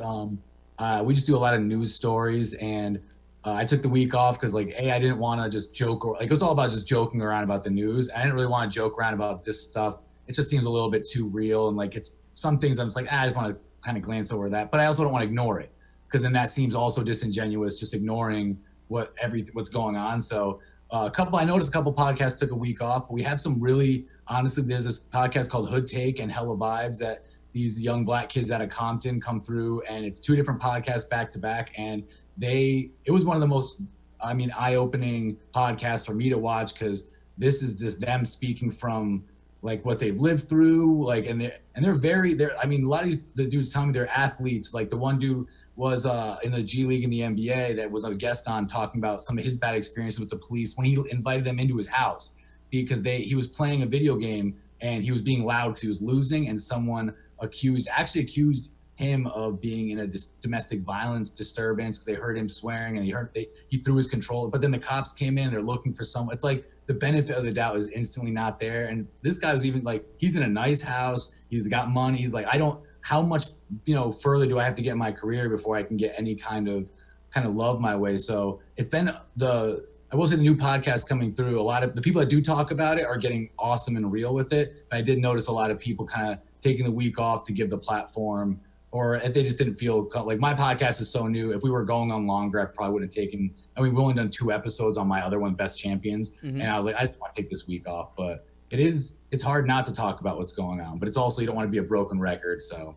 we just do a lot of news stories, and I took the week off because, like, I didn't want to just joke, or like, it was all about just joking around about the news. I didn't really want to joke around about this stuff. It just seems a little bit too real, and like, it's some things I'm just like, I just want to kind of glance over that, but I also don't want to ignore it, because then that seems also disingenuous, just ignoring what's going on. So I noticed a couple podcasts took a week off. But we have some really, honestly, there's this podcast called Hood Take and Hella Vibes that these young black kids out of Compton come through, and it's two different podcasts back to back. And it was one of the most, eye-opening podcasts for me to watch, because this is them speaking from like what they've lived through, like, and they're a lot of the dudes tell me they're athletes. Like, the one dude was in the G League in the NBA that was a guest on, talking about some of his bad experiences with the police when he invited them into his house, because he was playing a video game and he was being loud because he was losing, and someone accused him of being in a domestic violence disturbance because they heard him swearing, and he threw his controller. But then the cops came in, they're looking for someone. It's like the benefit of the doubt is instantly not there. And this guy was even like, he's in a nice house, he's got money, he's like, how much further do I have to get in my career before I can get any kind of love my way? So it's been I will say the new podcast coming through, a lot of the people that do talk about it are getting awesome and real with it. But I did notice a lot of people kind of taking the week off to give the platform, or if they just didn't feel like, my podcast is so new. If we were going on longer, I probably would have taken, we've only done 2 episodes on my other one, Best Champions. Mm-hmm. And I was like, I just want to take this week off. But it's hard not to talk about what's going on, but it's also, you don't want to be a broken record. So,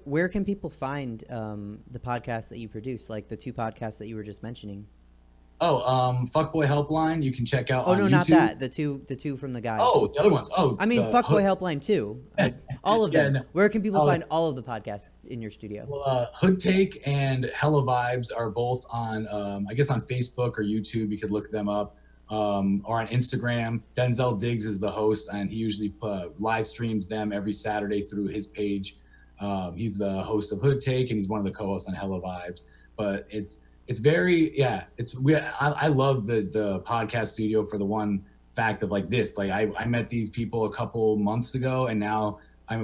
Where can people find the podcast that you produce, like the 2 podcasts that you were just mentioning?
Fuckboy Helpline, you can check out on YouTube.
Not that. The two from the guys.
Oh, the other ones.
Fuckboy Helpline too. All of them.
No.
Where can people find all of the podcasts in your studio?
Well, Hood Take and Hella Vibes are both on, I guess on Facebook or YouTube. You could look them up. Or on Instagram. Denzel Diggs is the host, and he usually live streams them every Saturday through his page. He's the host of Hood Take, and he's one of the co-hosts on Hella Vibes. But it's very, I love the podcast studio for the one fact of like this. Like, I met these people a couple months ago, and now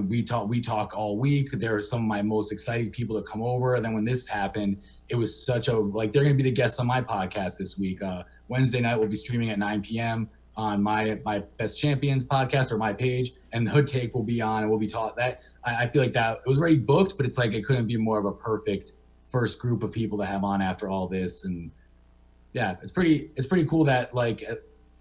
we talk all week. They're some of my most exciting people to come over. And then when this happened, it was they're going to be the guests on my podcast this week. Wednesday night we'll be streaming at 9 p.m. on my Best Champions podcast or my page, and the Hood Take will be on, and we'll be taught that. I feel like that it was already booked, but it's like it couldn't be more of a perfect first group of people to have on after all this. And yeah, it's pretty cool that like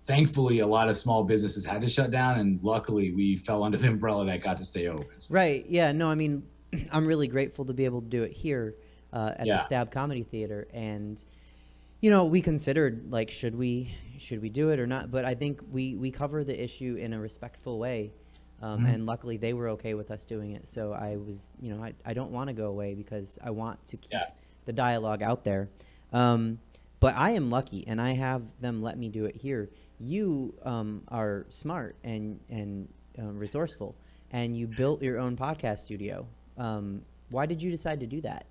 thankfully a lot of small businesses had to shut down, and luckily we fell under the umbrella that got to stay open. So.
Right. Yeah. No, I mean, I'm really grateful to be able to do it here at the Stab Comedy Theater. And, you know, we considered like, should we do it or not? But I think we cover the issue in a respectful way. And luckily they were okay with us doing it. So I was, you know, I don't want to go away because I want to keep the dialogue out there. But I am lucky, and I have them let me do it here. You are smart and resourceful, and you built your own podcast studio. Why did you decide to do that?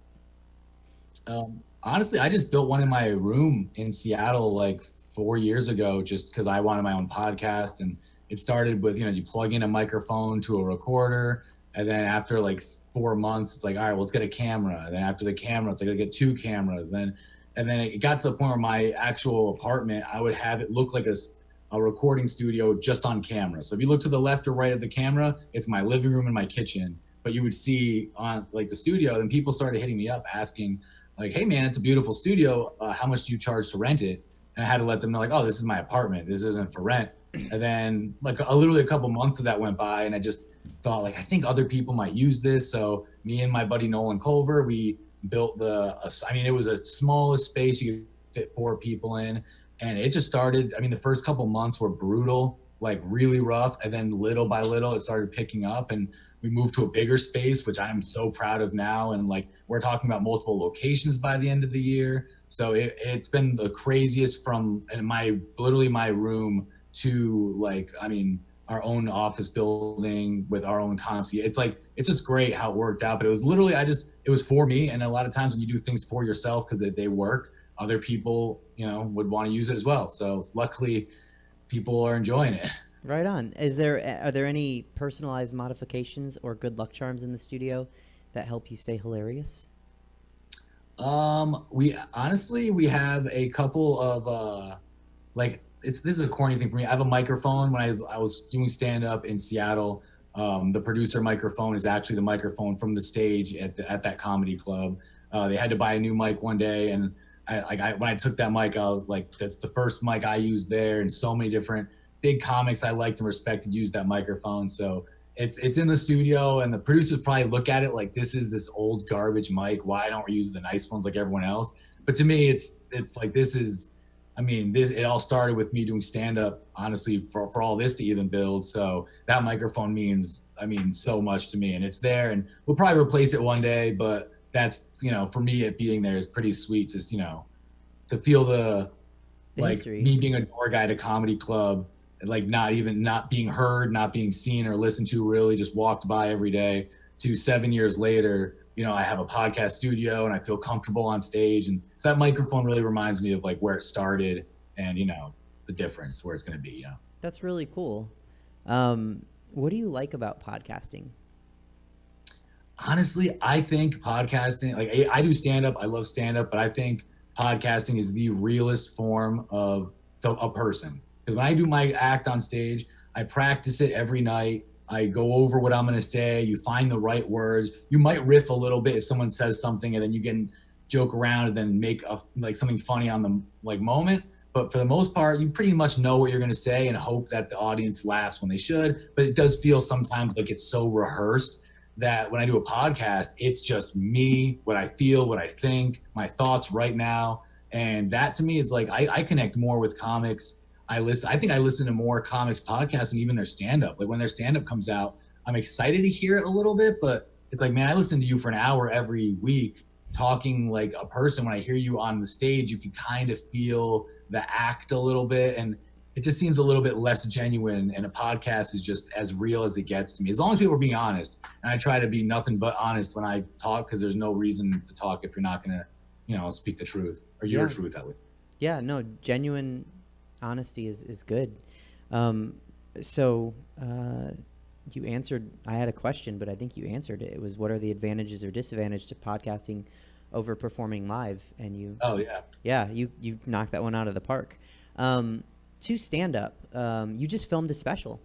Honestly, I just built one in my room in Seattle like 4 years ago, just because I wanted my own podcast. And it started with, you know, you plug in a microphone to a recorder, and then after like 4 months, it's like, all right, well, let's get a camera. And then after the camera, it's like, I get 2 cameras. And then it got to the point where my actual apartment, I would have it look like a recording studio just on camera. So if you look to the left or right of the camera, it's my living room and my kitchen. But you would see on like the studio, and people started hitting me up asking like, hey man, it's a beautiful studio. How much do you charge to rent it? And I had to let them know like, oh, this is my apartment. This isn't for rent. And then like literally a couple months of that went by, and I just thought like, I think other people might use this. So me and my buddy Nolan Culver, we built it was the smallest space you could fit 4 people in. And it just started, I mean, the first couple months were brutal, like really rough. And then little by little, it started picking up, and we moved to a bigger space, which I'm so proud of now. And like, we're talking about multiple locations by the end of the year. So it's been the craziest from literally my room to like, I mean, our own office building with our own concierge. It's like, it's just great how it worked out. But it was literally, it was for me. And a lot of times when you do things for yourself, because they work, other people, you know, would want to use it as well. So luckily people are enjoying it.
Right on. Are there any personalized modifications or good luck charms in the studio that help you stay hilarious?
We have a couple of this is a corny thing for me. I have a microphone. When I was doing stand up in Seattle, the producer microphone is actually the microphone from the stage at that comedy club. They had to buy a new mic one day, and when I took that mic, I was like, that's the first mic I used there, and so many different big comics I liked and respected used that microphone. So it's in the studio, and the producers probably look at it like, this is this old garbage mic. Why don't we use the nice ones like everyone else? But to me, it's like, it all started with me doing stand up, honestly, for all this to even build. So that microphone means, so much to me, and it's there, and we'll probably replace it one day, but that's, for me, it being there is pretty sweet. Just, to feel the like history. Me being a door guy at a comedy club, like not being heard, not being seen or listened to, really just walked by every day, to 7 years later, I have a podcast studio and I feel comfortable on stage. And so that microphone really reminds me of like where it started and, the difference where it's going to be,
That's really cool. What do you like about podcasting?
Honestly, I think podcasting, like I do stand up, I love stand up, but I think podcasting is the realest form of a person. Because when I do my act on stage, I practice it every night. I go over what I'm going to say. You find the right words. You might riff a little bit if someone says something, and then you can joke around and then make something funny on the moment. But for the most part, you pretty much know what you're going to say and hope that the audience laughs when they should. But it does feel sometimes like it's so rehearsed that when I do a podcast, it's just me, what I feel, what I think, my thoughts right now. And that to me is like, I connect more with comics. I think I listen to more comics podcasts than even their stand-up. Like when their stand-up comes out, I'm excited to hear it a little bit, but it's like, man, I listen to you for an hour every week talking like a person. When I hear you on the stage, you can kind of feel the act a little bit, and it just seems a little bit less genuine. And a podcast is just as real as it gets to me, as long as people are being honest. And I try to be nothing but honest when I talk, because there's no reason to talk if you're not going to, speak the truth, or your truth at least.
Yeah, no, genuine honesty is good. So you answered, I had a question, but I think you answered it. It was, what are the advantages or disadvantages to podcasting over performing live? And you,
oh yeah.
Yeah, you knocked that one out of the park. To stand up, you just filmed a special.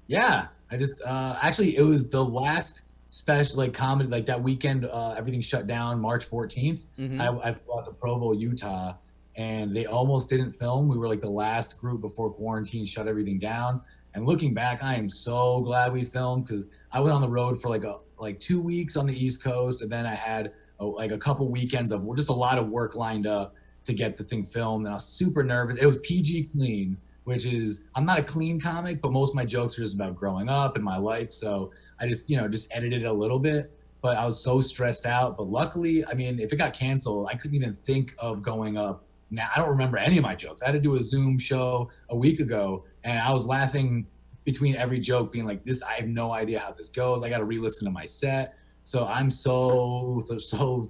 Yeah, I just actually it was the last special like comedy like that weekend. Everything shut down March 14th. I flew out to Provo, Utah, and they almost didn't film. We were like the last group before quarantine shut everything down. And looking back, I am so glad we filmed because I went on the road for like 2 weeks on the East Coast, and then I had like a couple weekends of just a lot of work lined up to get the thing filmed, and I was super nervous. It was PG clean, which is, I'm not a clean comic, but most of my jokes are just about growing up and my life. So I just, just edited it a little bit, but I was so stressed out. But luckily, I mean, if it got canceled, I couldn't even think of going up. Now, I don't remember any of my jokes. I had to do a Zoom show a week ago, and I was laughing between every joke being like, I have no idea how this goes. I got to re-listen to my set. So I'm so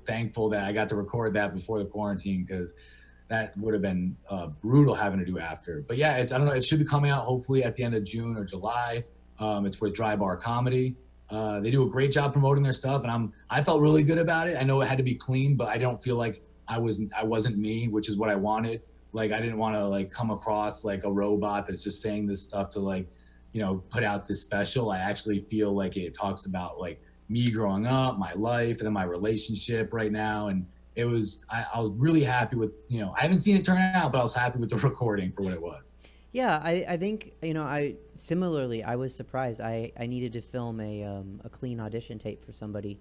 thankful that I got to record that before the quarantine, because that would have been brutal having to do after. But yeah, I don't know. It should be coming out hopefully at the end of June or July. It's with Dry Bar Comedy. They do a great job promoting their stuff, and I felt really good about it. I know it had to be clean, but I don't feel like I wasn't me, which is what I wanted. Like, I didn't want to like come across like a robot that's just saying this stuff to like, put out this special. I actually feel like it talks about like me growing up, my life, and then my relationship right now. And it was, I was really happy with, I haven't seen it turn out, but I was happy with the recording for what it was.
Yeah, I think, I similarly, I was surprised. I needed to film a clean audition tape for somebody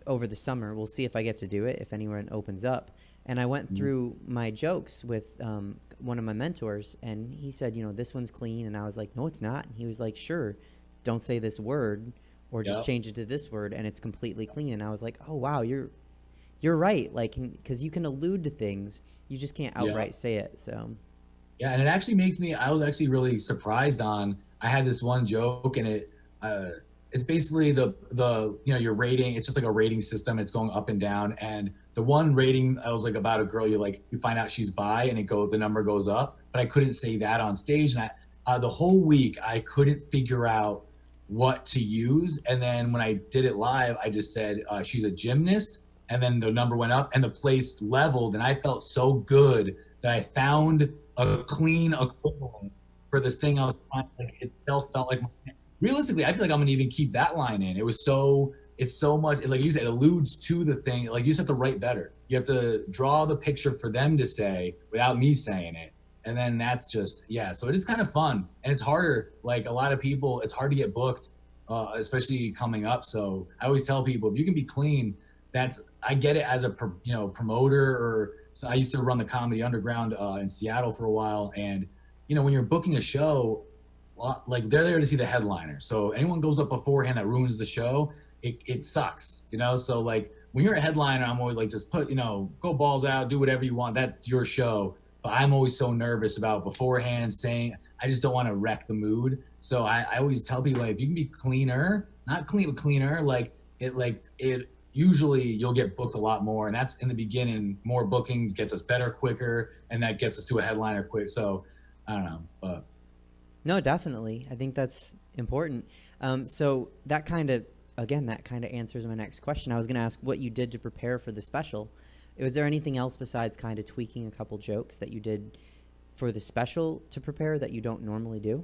over the summer. We'll see if I get to do it, if anyone opens up. And I went through my jokes with one of my mentors, and he said, this one's clean. And I was like, no, it's not. And he was like, sure, don't say this word, or just change it to this word, and it's completely clean. And I was like, oh, wow, you're right. Like, because you can allude to things, you just can't outright say it. So
yeah, and it actually makes me, I was actually really surprised on, I had this one joke, and it's basically the your rating, it's just like a rating system. It's going up and down, and the one rating, I was like about a girl, you find out she's bi, and the number goes up, but I couldn't say that on stage. And the whole week I couldn't figure out what to use. And then when I did it live, I just said, she's a gymnast. And then the number went up and the place leveled. And I felt so good that I found a clean equivalent for this thing. I was trying, it felt like, realistically, I feel like I'm going to even keep that line in. It's so much, like you said, it alludes to the thing. Like, you just have to write better. You have to draw the picture for them to say without me saying it. And then that's just, so it is kind of fun. And it's harder, like a lot of people, it's hard to get booked, especially coming up. So I always tell people, if you can be clean, I get it as a promoter, so I used to run the Comedy Underground in Seattle for a while. And, when you're booking a show, like they're there to see the headliner. So anyone goes up beforehand that ruins the show, it sucks, So like when you're a headliner, I'm always like, just put, go balls out, do whatever you want. That's your show. But I'm always so nervous about beforehand saying, I just don't want to wreck the mood. So I always tell people, like, if you can be cleaner, not clean, but cleaner, it usually you'll get booked a lot more. And that's in the beginning, more bookings gets us better quicker. And that gets us to a headliner quick. So I don't know, but.
No, definitely. I think that's important. So that kind of answers my next question. I was going to ask what you did to prepare for the special. Was there anything else besides kind of tweaking a couple jokes that you did for the special to prepare that you don't normally do?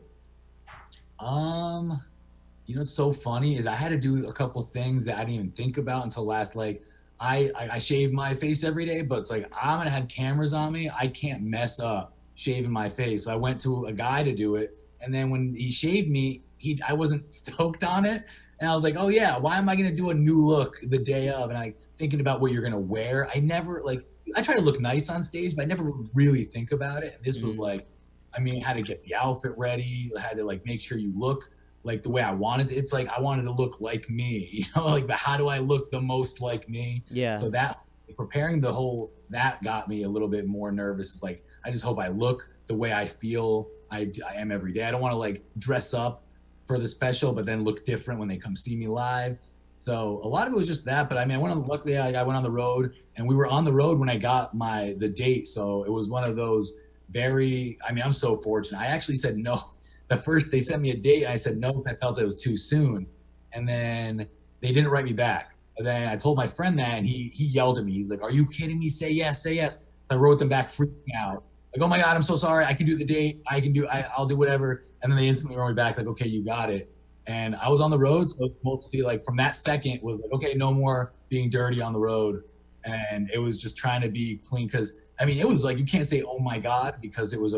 What's so funny is I had to do a couple things that I didn't even think about until last, like I shave my face every day, but it's like, I'm going to have cameras on me. I can't mess up shaving my face. So I went to a guy to do it. And then when he shaved me, I wasn't stoked on it. And I was like, oh yeah, why am I going to do a new look the day of? And thinking about what you're going to wear. I try to look nice on stage, but I never really think about it. And this was like, I had to get the outfit ready. I had to make sure you look like the way I wanted to. It's like, I wanted to look like me, but how do I look the most like me? Yeah. So that preparing that got me a little bit more nervous. It's like, I just hope I look the way I feel I am every day. I don't want to dress up for the special, but then look different when they come see me live. So a lot of it was just that. But luckily I went on the road, and we were on the road when I got the date. So it was one of those I'm so fortunate. I actually said no. They sent me a date, and I said no because I felt it was too soon. And then they didn't write me back. And then I told my friend that, and he yelled at me. He's like, are you kidding me? Say yes, say yes. I wrote them back freaking out. like, oh my God, I'm so sorry. I can do the date. I'll do whatever. And then they instantly wrote me back like, okay, you got it. And I was on the road, so mostly like from that second was like, okay, no more being dirty on the road. And it was just trying to be clean because I mean, it was like you can't say oh my God because it was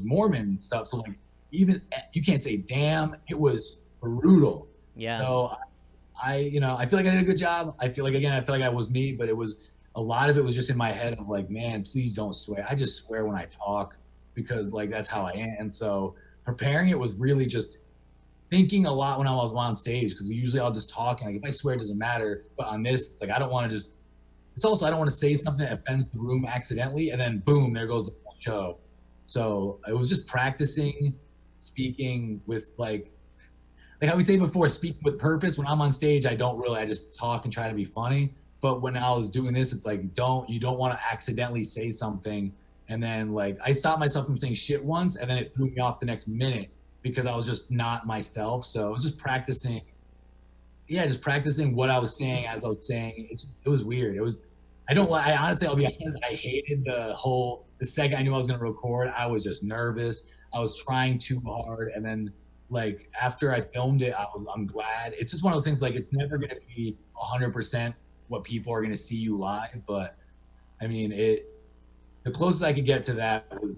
Mormon stuff. So like even you can't say damn. It was brutal.
Yeah.
So I feel like I did a good job. I feel like I was me, but it was a lot of it was just in my head of like, man, please don't swear. I just swear when I talk because like that's how I am. And so preparing it was really just thinking a lot when I was on stage because usually I'll just talk and like if I swear it doesn't matter. But on this, it's like I don't want to just. It's also I don't want to say something that offends the room accidentally, and then boom, there goes the whole show. So it was just practicing speaking with like how we say before, speaking with purpose. When I'm on stage, I just talk and try to be funny. But when I was doing this, it's like you don't want to accidentally say something, and then like I stopped myself from saying shit once, and then it threw me off the next minute because I was just not myself. So I was just practicing. Yeah, just practicing what I was saying as I was saying. It was weird. I honestly, I'll be honest, I hated the second I knew I was going to record, I was just nervous. I was trying too hard. And then like after I filmed it, I'm glad. It's just one of those things like it's never going to be 100% what people are going to see you live. But I mean, the closest I could get to that was,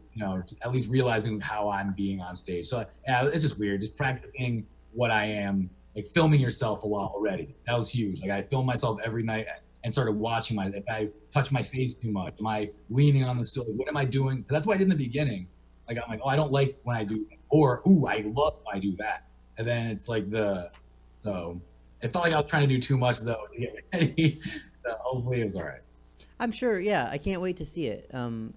at least realizing how I'm being on stage. So yeah, it's just weird. Just practicing what I am. Like filming yourself a lot already. That was huge. Like I film myself every night and started watching if I touch my face too much, am I leaning on the stool? What am I doing? That's what I did in the beginning. Like I'm like, oh, I don't like when I do that. Or ooh, I love when I do that. And then it's like so it felt like I was trying to do too much though to get ready. So hopefully it was all right.
I'm sure. Yeah, I can't wait to see it. And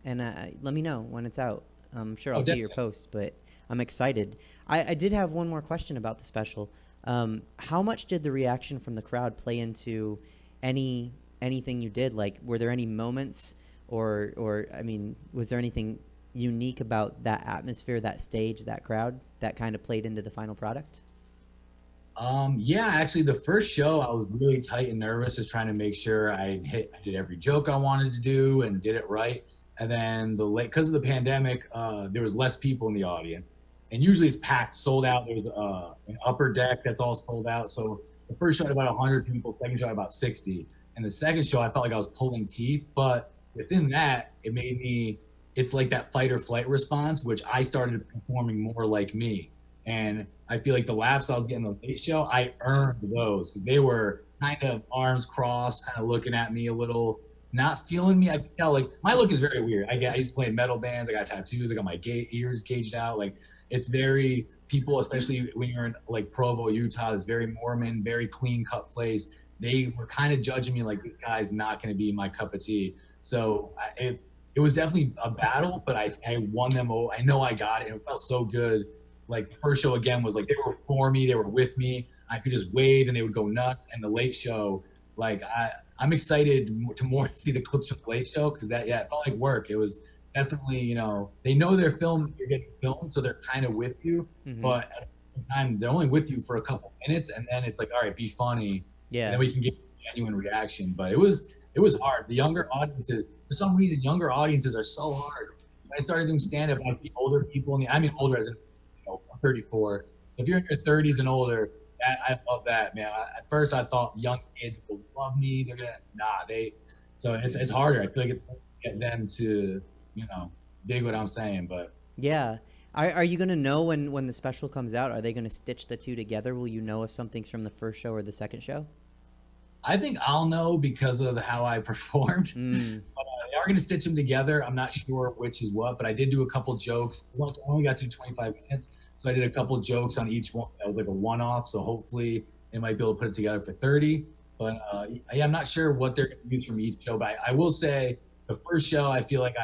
let me know when it's out. I'm sure I'll see your post, but I'm excited. I did have one more question about the special. How much did the reaction from the crowd play into anything you did? Like, were there any moments or I mean, was there anything unique about that atmosphere, that stage, that crowd that kind of played into the final product?
Yeah, actually the first show I was really tight and nervous, just trying to make sure I did every joke I wanted to do and did it right. And then because of the pandemic, there was less people in the audience. And usually it's packed, sold out. There's an upper deck that's all sold out. So the first show had about 100 people, second show had about 60. And the second show, I felt like I was pulling teeth. But within that, it's like that fight or flight response, which I started performing more like me. And I feel like the laughs I was getting the late show, I earned those because they were kind of arms crossed, kind of looking at me a little, not feeling me. I could tell, like, my look is very weird. I used to play in metal bands. I got tattoos. I got my ears gauged out. Like, it's very, people, especially when you're in like Provo, Utah, it's very Mormon, very clean cut place. They were kind of judging me like, this guy's not going to be my cup of tea. So it was definitely a battle, but I won them. I know I got it. And it felt so good. Like the first show again was like, they were for me, they were with me. I could just wave and they would go nuts. And the late show, like I'm excited to more see the clips from the late show. Cause it felt like work. It was definitely, they know they're getting filmed, so they're kind of with you, but at the same time, they're only with you for a couple minutes, and then it's like, all right, be funny, and then we can get a genuine reaction. But it was hard. The younger audiences, for some reason, younger audiences are so hard. When I started doing stand-up, I see older people, older as in, I'm 34. If you're in your 30s and older, I love that, man. At first, I thought young kids will love me. They're gonna, so it's harder. I feel like it's get them to, dig what I'm saying. But
yeah, are you gonna know when the special comes out? Are they gonna stitch the two together? Will you know if something's from the first show or the second show?
I think I'll know because of how I performed. But they are gonna stitch them together. I'm not sure which is what, but I did do a couple jokes. I only got to 25 minutes, so I did a couple jokes on each one. That was like a one-off. So hopefully they might be able to put it together for 30. But I'm not sure what they're gonna use from each show. But I will say the first show, I feel like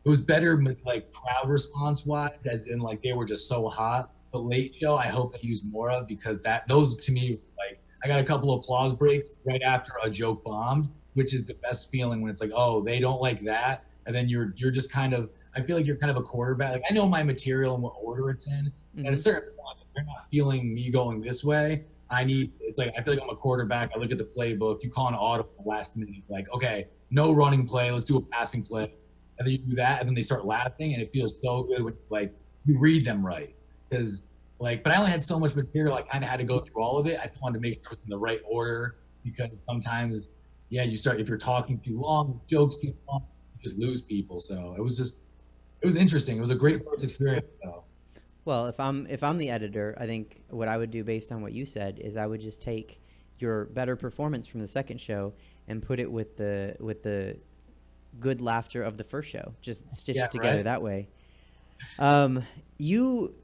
it was better, like crowd response wise, as in like they were just so hot. The late show, I hope they use more of, because those to me, like I got a couple of applause breaks right after a joke bombed, which is the best feeling when it's like, oh, they don't like that, and then you're just kind of, I feel like you're kind of a quarterback. Like I know my material and what order it's in. And at a certain point, if they're not feeling me going this way, it's like I feel like I'm a quarterback. I look at the playbook. You call an audible last minute, like, okay, no running play. Let's do a passing play. and then you do that, and then they start laughing, and it feels so good when like you read them right. Because like, but I only had so much material, I kind of had to go through all of it. I just wanted to make sure it's in the right order, because sometimes, yeah, you start, if you're talking too long, jokes too long, you just lose people. So it was interesting. It was a great first experience. So.
Well, if I'm the editor, I think what I would do based on what you said is I would just take your better performance from the second show and put it with the good laughter of the first show. Just stitch it together
right?
that way. You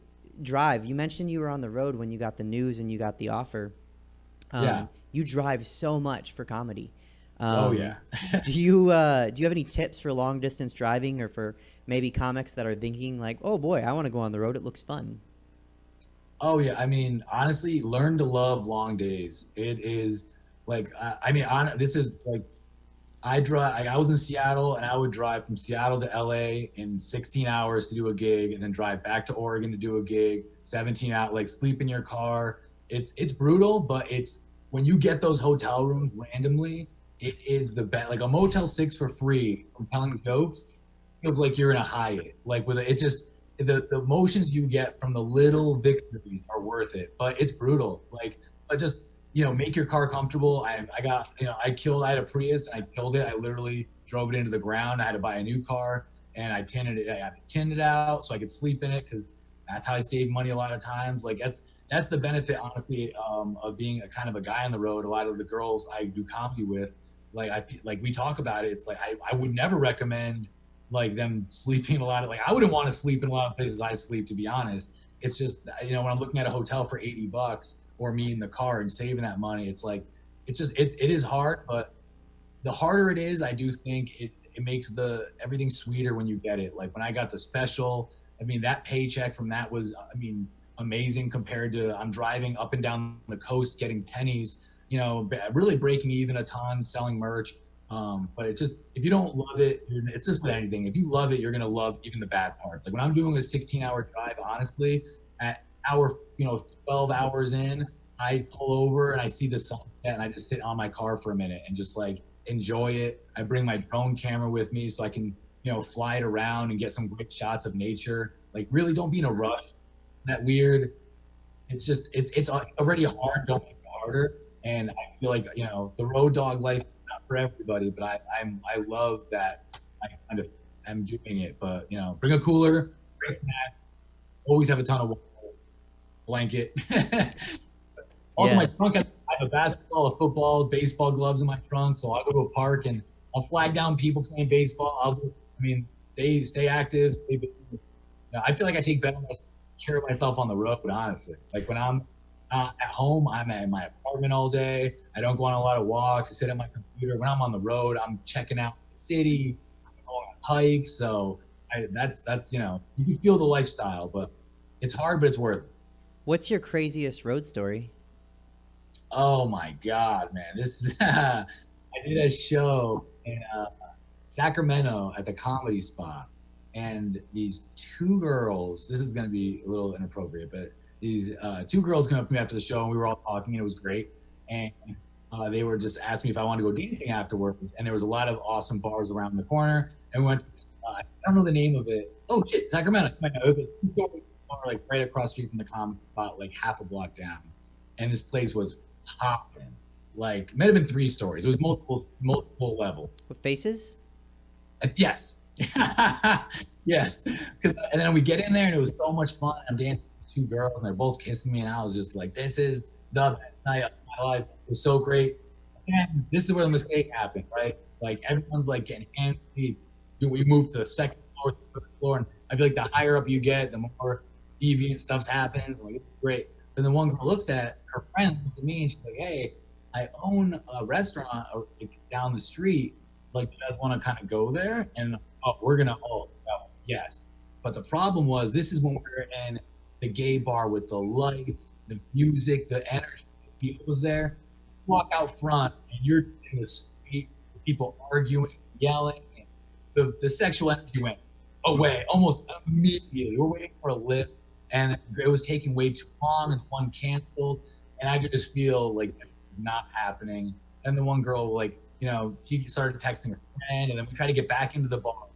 drive. You mentioned you were on the road when you got the news and you got the offer. You drive so much for comedy.
Oh yeah.
do you have any tips for long distance driving, or for maybe comics that are thinking like, oh boy, I want to go on the road, it looks fun?
Oh yeah, I mean, honestly, learn to love long days. It is like, this is like, I drive. Like, I was in Seattle, and I would drive from Seattle to LA in 16 hours to do a gig, and then drive back to Oregon to do a gig. 17 out, like sleep in your car. It's brutal, but it's when you get those hotel rooms randomly, it is the best. Like a Motel 6 for free from telling jokes feels like you're in a Hyatt. Like with it, just the emotions you get from the little victories are worth it. But it's brutal. Like, but just make your car comfortable. I had a Prius and I killed it. I literally drove it into the ground. I had to buy a new car, and I had to tin it out so I could sleep in it, because that's how I save money a lot of times. Like that's the benefit, honestly, of being a kind of a guy on the road. A lot of the girls I do comedy with, like I feel like we talk about it. It's like I would never recommend like them sleeping a lot of, like I wouldn't want to sleep in a lot of places I sleep, to be honest. It's just, when I'm looking at a hotel for $80 or me in the car and saving that money, it's like, it is hard, but the harder it is, I do think it makes everything sweeter when you get it. Like when I got the special, I mean, that paycheck from that was, amazing compared to I'm driving up and down the coast getting pennies, really breaking even a ton, selling merch. But it's just, if you don't love it, it's just with anything. If you love it, you're going to love even the bad parts. Like when I'm doing a 16-hour drive, honestly, at hour, 12 hours in, I pull over and I see the sunset and I just sit on my car for a minute and just like enjoy it. I bring my drone camera with me so I can, fly it around and get some great shots of nature. Like really don't be in a rush. That weird. It's just, it's already hard. Don't make it harder. And I feel like, the road dog life, for everybody, but I love that I kind of am doing it. But bring a cooler, bring snacks, always have a ton of water, blanket. Also, my trunk, I have a basketball, a football, baseball gloves in my trunk, so I'll go to a park and I'll flag down people playing baseball. Stay active. I feel like I take better care of myself on the road, honestly. Like when I'm at home, I'm at my apartment all day. I don't go on a lot of walks. I sit at my computer. When I'm on the road, I'm checking out the city, I'm going on hikes. So that's you can feel the lifestyle, but it's hard, but it's worth it.
What's your craziest road story?
Oh my God, man. This is, I did a show in Sacramento at the Comedy Spot. And these two girls, this is going to be a little inappropriate, but these two girls came up to me after the show and we were all talking and it was great. And they were just asking me if I wanted to go dancing afterwards. And there was a lot of awesome bars around the corner. And we went to I don't know the name of it. Oh shit, Sacramento. It was a two-story bar, like right across the street from the Comedy Spot, like half a block down. And this place was popping. Like, it might have been 3 stories. It was multiple level.
With faces?
Yes. Yes. And then we get in there and it was so much fun. I'm dancing with 2 girls and they're both kissing me and I was just like, this is the best night of my life. It was so great. And this is where the mistake happened, right? Like everyone's like getting hands. We moved to the second floor, third floor, and I feel like the higher up you get, the more deviant stuff's happens. Like, it's great. Then the one girl looks at her friend, looks at me, and she's like, "Hey, I own a restaurant down the street. Like, you guys want to kind of go there?" And yes. But the problem was, this is when we were in the gay bar with the lights, the music, the energy. People was there. Walk out front, and you're in the street, people arguing, yelling. The sexual energy went away almost immediately. We're waiting for a lift, and it was taking way too long, and one canceled, and I could just feel like this is not happening. And the one girl, like, she started texting her friend, and then we tried to get back into the bar.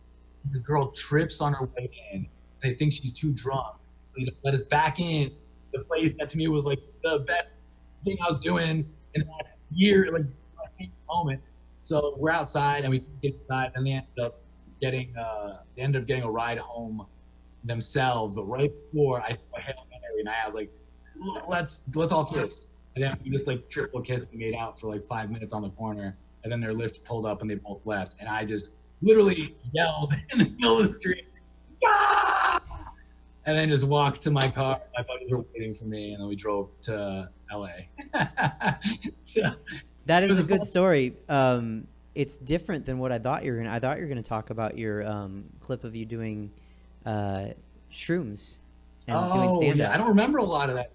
The girl trips on her way in. They think she's too drunk. They let us back in the place that to me was like the best thing I was doing in the last year, like my moment. So we're outside and we get inside, and they ended up getting a ride home themselves. But right before I Hail Mary, and I was like, let's all kiss. And then we just like triple kiss and made out for like 5 minutes on the corner. And then their lift pulled up and they both left. And I just literally yelled in the middle of the street, ah! And then just walked to my car. My buddies were waiting for me, and then we drove to LA.
That is a good story. It's different than what I thought you were gonna. I thought you were gonna talk about your clip of you doing shrooms and doing stand-up.
Yeah, I don't remember a lot of that.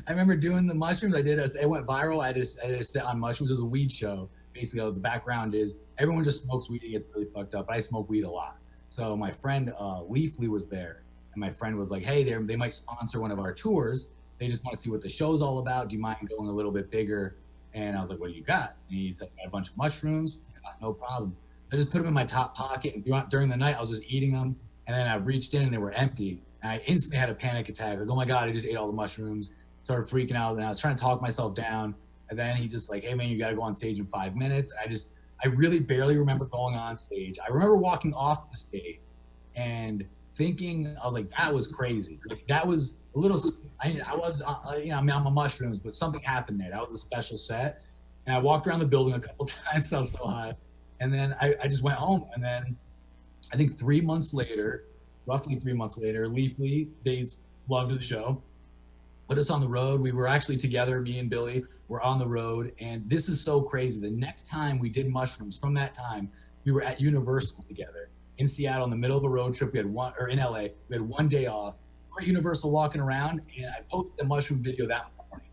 I remember doing the mushrooms. It went viral. I did a set on mushrooms. It was a weed show. Basically, the background is everyone just smokes weed and gets really fucked up. I smoke weed a lot. So my friend Leafly was there, and my friend was like, "Hey, they might sponsor one of our tours. They just want to see what the show's all about. Do you mind going a little bit bigger?" And I was like, "What do you got?" And he said, "I got a bunch of mushrooms." I said, "No problem." I just put them in my top pocket, and during the night, I was just eating them. And then I reached in, and they were empty. And I instantly had a panic attack. Like, oh my God, I just ate all the mushrooms. Started freaking out, and I was trying to talk myself down. And then he just like, "Hey man, you got to go on stage in 5 minutes." And I really barely remember going on stage. I remember walking off the stage and thinking, I was like, that was crazy. Like, that was a little, I'm on mushrooms, but something happened there. That was a special set. And I walked around the building a couple times. I was so high. And then I just went home. And then I think 3 months later, roughly 3 months later, Leafly, they loved the show, put us on the road. We were actually together, me and Billy were on the road. And this is so crazy. The next time we did mushrooms, from that time, we were at Universal together in Seattle in the middle of a road trip. In LA, we had 1 day off. We're at Universal walking around, and I posted a mushroom video that morning.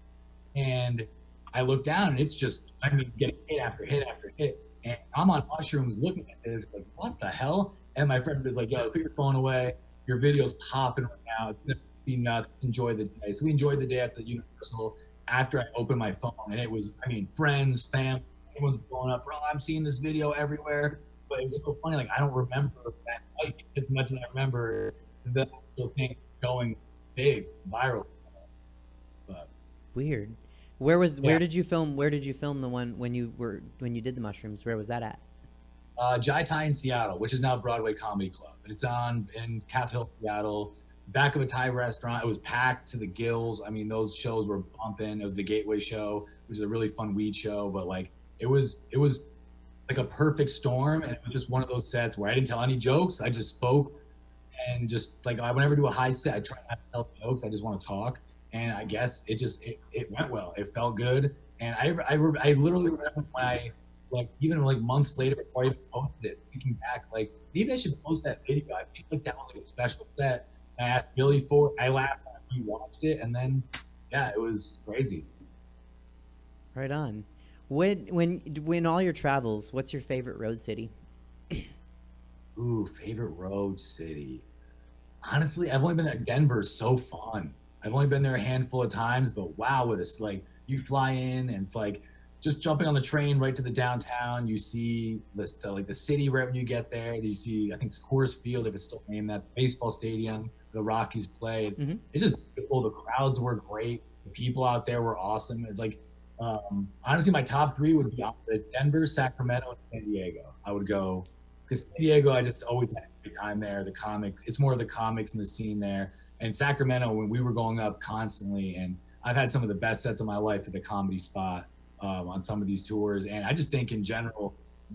And I looked down, and it's just, getting hit after hit after hit. And I'm on mushrooms looking at this, like, what the hell? And my friend was like, "Yo, put your phone away. Your video's popping right now. It's gonna be nuts. Enjoy the day." So we enjoyed the day at the Universal after I opened my phone. And it was, friends, family, everyone's blowing up. "Bro, I'm seeing this video everywhere." But it was so funny. Like, I don't remember that night as much as I remember the whole thing going big, viral. But
Weird. Where did you film? Where did you film the one when you did the mushrooms? Where was that at?
Jai Thai in Seattle, which is now Broadway Comedy Club. It's in Cap Hill, Seattle, back of a Thai restaurant. It was packed to the gills. Those shows were bumping. It was the Gateway show, which is a really fun weed show, but like it was like a perfect storm. And it was just one of those sets where I didn't tell any jokes. I just spoke, and just like I would never do a high set. I try not to tell jokes. I just want to talk. And I guess it went well. It felt good. And I literally remember when I, like, even like months later before I even posted it, thinking back, like, maybe I should post that video. I feel like that was like a special set. And I asked Billy for it. I laughed when he watched it, and then yeah, it was crazy.
Right on. When all your travels, what's your favorite road city?
Ooh, favorite road city. Honestly, I've only been there. Denver's so fun. I've only been there a handful of times, but wow, it's like you fly in and it's like just jumping on the train right to the downtown. You see the city right when you get there. You see, I think it's Coors Field, if it's still named that, baseball stadium the Rockies play.
Mm-hmm.
It's just beautiful. The crowds were great. The people out there were awesome. It's like, honestly, my top three would be it's Denver, Sacramento, and San Diego. I would go because San Diego, I just always had a great time there. The comics, it's more of the comics and the scene there. And Sacramento, when we were going up constantly, and I've had some of the best sets of my life at the Comedy Spot on some of these tours. And I just think in general,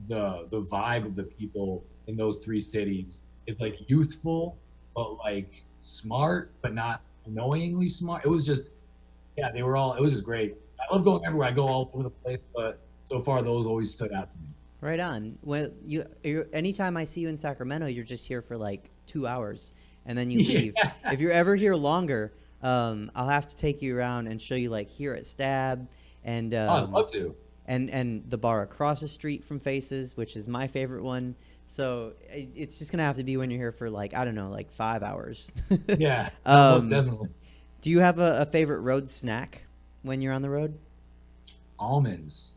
the vibe of the people in those three cities is like youthful, but like smart, but not annoyingly smart. It was just, yeah, it was just great. I love going everywhere. I go all over the place, but so far those always stood out to me.
Right on. Well, anytime I see you in Sacramento, you're just here for like 2 hours. And then you leave.
Yeah.
If you're ever here longer, I'll have to take you around and show you like here at Stab and
I'd love to.
And the bar across the street from Faces, which is my favorite one. So it's just gonna have to be when you're here for like, I don't know, like 5 hours.
Yeah, most definitely.
Do you have a favorite road snack when you're on the road?
Almonds.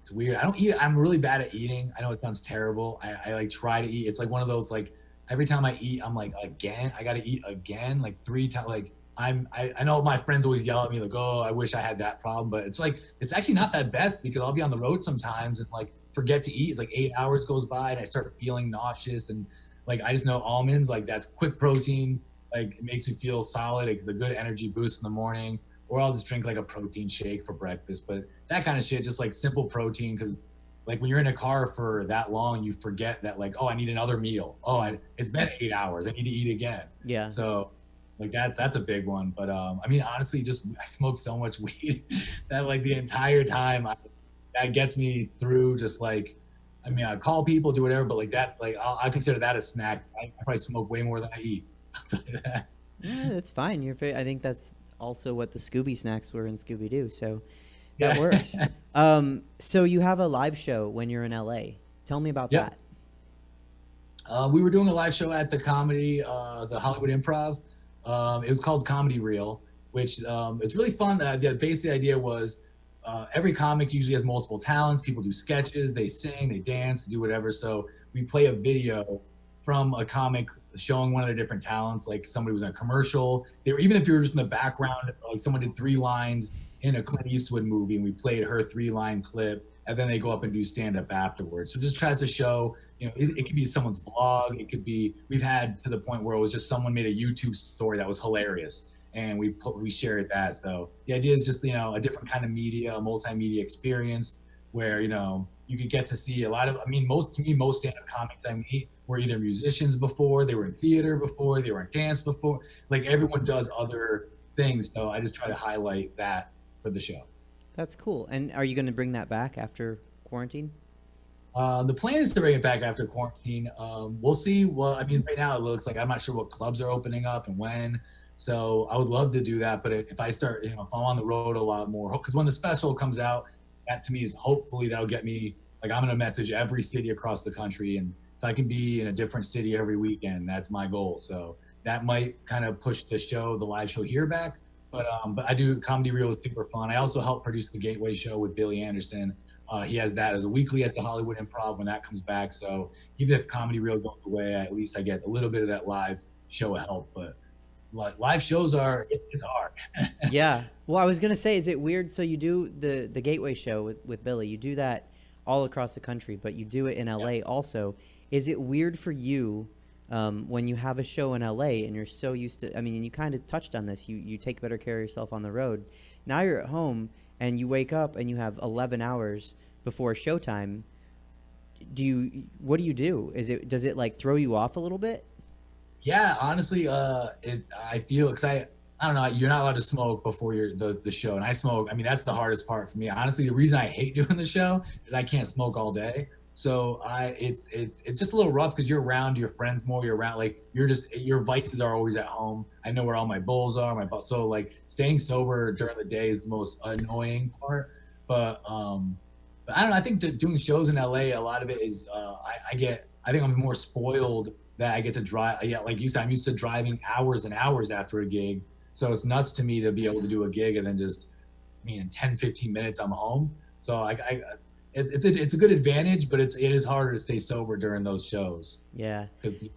It's weird. I don't eat. I'm really bad at eating. I know it sounds terrible. I like try to eat. It's like one of those like every time I eat, I'm like again. I got to eat again like 3 times. Like I know my friends always yell at me like, oh, I wish I had that problem, but it's like it's actually not that best because I'll be on the road sometimes and like forget to eat. It's like 8 hours goes by and I start feeling nauseous and like I just know almonds like that's quick protein. Like it makes me feel solid. It's a good energy boost in the morning. Or I'll just drink like a protein shake for breakfast. But that kind of shit, just like simple protein, because like when you're in a car for that long, you forget that like, oh, I need another meal. Oh, it's been 8 hours. I need to eat again.
Yeah.
So like that's a big one. But I mean, honestly, just I smoke so much weed that like the entire time that gets me through. Just like, I mean, I call people, do whatever, but like that's like I consider that a snack. I probably smoke way more than I eat. I'll tell you that.
Yeah, that's fine. I think that's also what the Scooby snacks were in Scooby-Doo, so that works. So you have a live show when you're in LA. Tell me about that.
We were doing a live show at the the Hollywood Improv. It was called Comedy Reel, which it's really fun. The basic idea was every comic usually has multiple talents. People do sketches, they sing, they dance, do whatever. So we play a video from a comic showing one of their different talents, like somebody was in a commercial. Even if you were just in the background, like someone did 3 lines in a Clint Eastwood movie and we played her 3-line clip and then they go up and do stand-up afterwards. So just tries to show, you know, it could be someone's vlog. It could be, we've had to the point where it was just someone made a YouTube story that was hilarious and we shared that. So the idea is just, you know, a different kind of media, a multimedia experience where, you know, you could get to see a lot of, I mean, most stand-up comics I meet were either musicians before, they were in theater before, they were in dance before, like everyone does other things. So I just try to highlight that for the show.
That's cool. And are you going to bring that back after quarantine?
The plan is to bring it back after quarantine. We'll see. Well, I mean, right now it looks like I'm not sure what clubs are opening up and when. So I would love to do that. But if I start, you know, if I'm on the road a lot more, because when the special comes out, that to me is hopefully that'll get me, like I'm going to message every city across the country. And if I can be in a different city every weekend, that's my goal. So that might kind of push the live show here back. But I do Comedy Reel is super fun. I also help produce the Gateway show with Billy Anderson. He has that as a weekly at the Hollywood Improv when that comes back. So even if Comedy Reel goes away, at least I get a little bit of that live show help. But live shows it's hard.
Yeah. Well, I was going to say, is it weird? So you do the Gateway show with Billy. You do that all across the country, but you do it in LA also. Is it weird for you when you have a show in LA and you're so used to, I mean, and you kind of touched on this, you take better care of yourself on the road. Now you're at home and you wake up and you have 11 hours before showtime. What do you do? Does it like throw you off a little bit?
Yeah, honestly, I feel excited. I don't know. You're not allowed to smoke before the show, and I smoke. I mean, that's the hardest part for me. Honestly, the reason I hate doing the show is I can't smoke all day. So it's just a little rough because you're around your friends more. You're around like your vices are always at home. I know where all my bowls are. So like staying sober during the day is the most annoying part. But I don't know. I think doing shows in LA, a lot of it is I think I'm more spoiled that I get to drive. Yeah, like you said, I'm used to driving hours and hours after a gig. So it's nuts to me to be able to do a gig and then just, I mean, in 10, 15 minutes, I'm home. So it's a good advantage, but it is harder to stay sober during those shows.
Yeah.
Because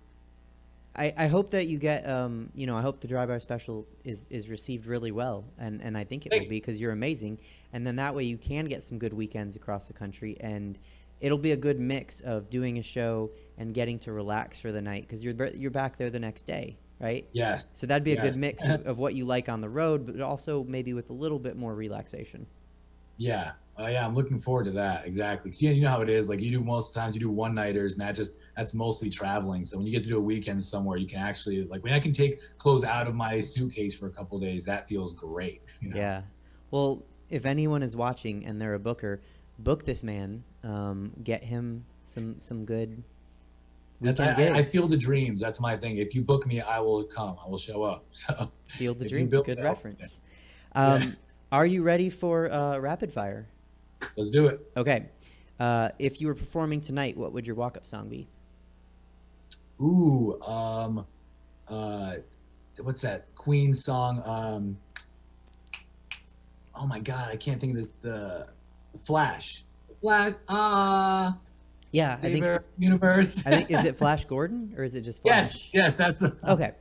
I hope that you get, I hope the Dry Bar special is received really well. And I think it will be because you're amazing. And then that way you can get some good weekends across the country. And it'll be a good mix of doing a show and getting to relax for the night because you're back there the next day. Right?
Yes.
So that'd be a good mix of what you like on the road, but also maybe with a little bit more relaxation.
Yeah. Yeah, I'm looking forward to that. Exactly. So, yeah, you know how it is. Like most of the times you do one-nighters and that's mostly traveling. So when you get to do a weekend somewhere, you can actually, like when I can take clothes out of my suitcase for a couple of days, that feels great. You know?
Yeah. Well, if anyone is watching and they're a booker, book this man, get him some good
I feel the dreams. That's my thing. If you book me, I will come. I will show up. So
Field the dreams. Good reference. Are you ready for rapid fire?
Let's do it.
Okay. If you were performing tonight, what would your walk-up song be?
Ooh, what's that Queen song? Oh my God, I can't think of this. The Flash. Black,
Yeah, I think
universe.
is it Flash Gordon or is it just Flash?
Yes, that's
Okay.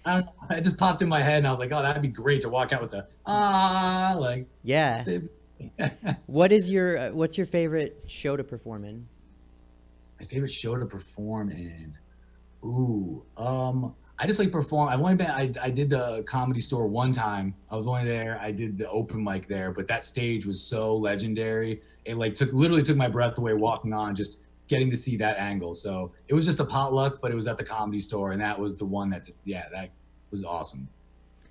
I don't know. It just popped in my head, and I was like, "Oh, that'd be great to walk out with the like."
Yeah.
Save.
What's your favorite show to perform in?
My favorite show to perform in. Ooh, I just like perform. I've only been. I did the Comedy Store one time. I was only there. I did the open mic there, but that stage was so legendary. It like literally took my breath away walking on, just getting to see that angle. So it was just a potluck, but it was at the Comedy Store, and that was the one that that was awesome.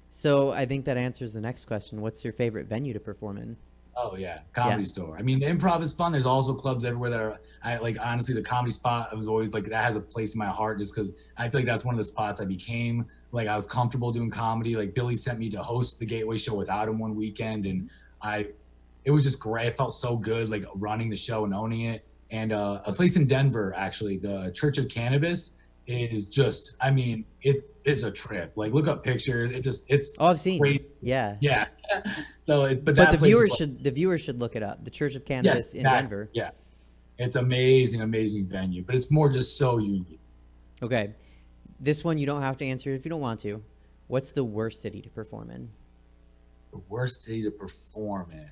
So I think that answers the next question. What's your favorite venue to perform in?
Oh yeah, Comedy Store. I mean, the improv is fun. There's also clubs everywhere that are. I like honestly the Comedy Spot. I was always like that has a place in my heart just because I feel like that's one of the spots I became like I was comfortable doing comedy. Like Billy sent me to host the Gateway show without him one weekend, and it was just great. It felt so good like running the show and owning it. And a place in Denver actually, the Church of Cannabis is just. I mean, it's a trip. Like look up pictures. It's.
Oh, I've seen.
Great.
Yeah.
Yeah. So, but
the viewers should look it up. The Church of Cannabis in Denver.
Yeah, it's amazing venue, but it's more just so unique.
Okay, this one you don't have to answer if you don't want to. What's the worst city to perform in?
The worst city to perform in,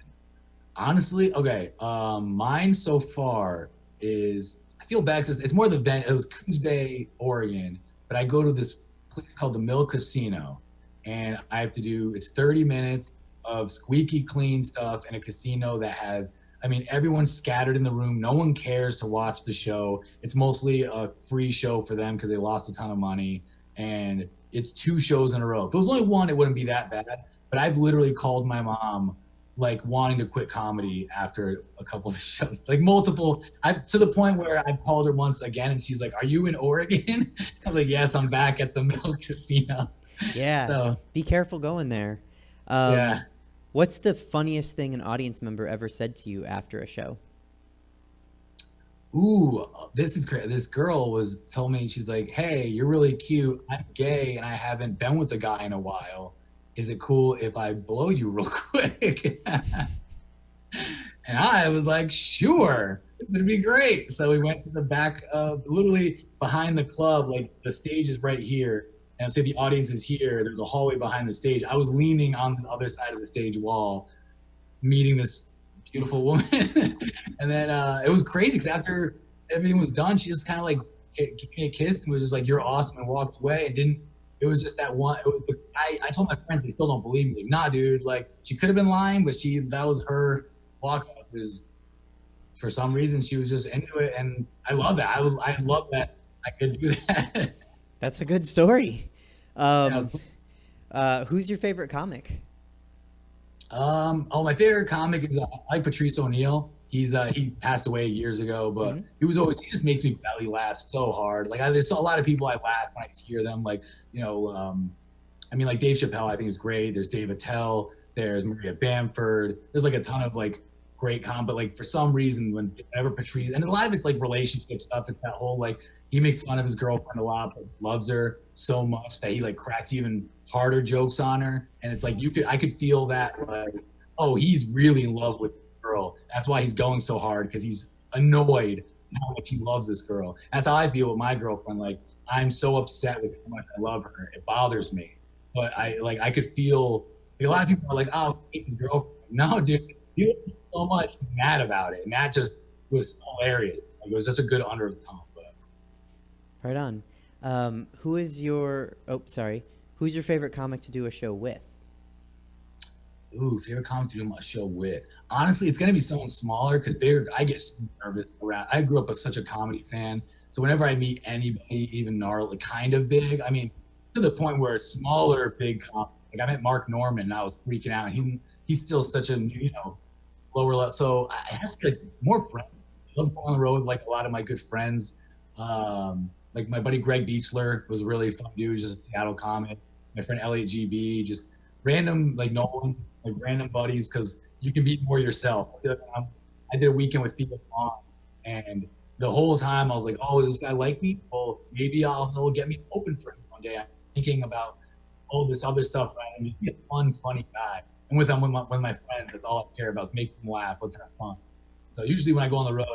honestly. Okay, mine so far is I feel bad because it's more the event. It was Coos Bay, Oregon, but I go to this place called the Mill Casino, and I have to do it's 30 minutes of squeaky clean stuff in a casino that has, I mean, everyone's scattered in the room. No one cares to watch the show. It's mostly a free show for them because they lost a ton of money. And it's 2 shows in a row. If it was only one, it wouldn't be that bad. But I've literally called my mom, like wanting to quit comedy after a couple of shows, like multiple. To the point where I've called her once again and she's like, "Are you in Oregon?" I was like, "Yes, I'm back at the Mill Casino."
Yeah. So, be careful going there.
Yeah.
What's the funniest thing an audience member ever said to you after a show?
Ooh, this is great. This girl told me, she's like, "Hey, you're really cute. I'm gay and I haven't been with a guy in a while. Is it cool if I blow you real quick?" And I was like, "Sure, this would be great." So we went to the back of literally behind the club, like the stage is right here. And say the audience is here. There's a hallway behind the stage. I was leaning on the other side of the stage wall, meeting this beautiful woman. And then it was crazy because after everything was done, she just kind of like gave me a kiss and was just like, "You're awesome," and walked away. And it was just that one. I told my friends, they still don't believe me. Like, "Nah, dude, like she could have been lying, but that was her walk up. Is for some reason she was just into it." And I love that. I love that I could do that.
That's a good story. Who's your favorite comic?
My favorite comic is I like Patrice O'Neill. He passed away years ago, but he just makes me belly laugh so hard. Like there's a lot of people I laugh when I hear them. Like I mean, like Dave Chappelle I think is great. There's Dave Attell. There's Maria Bamford. There's like a ton of like great but like for some reason whenever Patrice, and a lot of it's like relationship stuff. It's that whole like. He makes fun of his girlfriend a lot, but loves her so much that he like cracks even harder jokes on her. And it's like I could feel that like, oh, he's really in love with this girl. That's why he's going so hard because he's annoyed how much he loves this girl. That's how I feel with my girlfriend. Like I'm so upset with how much I love her. It bothers me. But I could feel like, a lot of people are like, "Oh, I hate his girlfriend." No, dude, he was so much mad about it, and that just was hilarious. Like, it was just a good undertone.
Right on. Who's your favorite comic to do a show with?
Ooh, favorite comic to do a show with. Honestly, it's gonna be someone smaller because I get so nervous around. I grew up as such a comedy fan, so whenever I meet anybody, even gnarly, kind of big, I mean, to the point where smaller, big comic. Like I met Mark Norman, and I was freaking out. He's still such a lower level. So I have like more friends. I love going on the road with like a lot of my good friends. Like my buddy Greg Beachler was a really fun dude, just a Seattle comic. My friend Elliot GB, just random like Nolan, like random buddies, because you can be more yourself. I did a weekend with Theo Vaughn, and the whole time I was like, "Oh, does this guy like me? Well, maybe he'll get me open for him one day." I'm thinking about all this other stuff. Right? I'm just a fun, funny guy, and with my friends, that's all I care about is making them laugh. Let's have fun. So usually when I go on the road,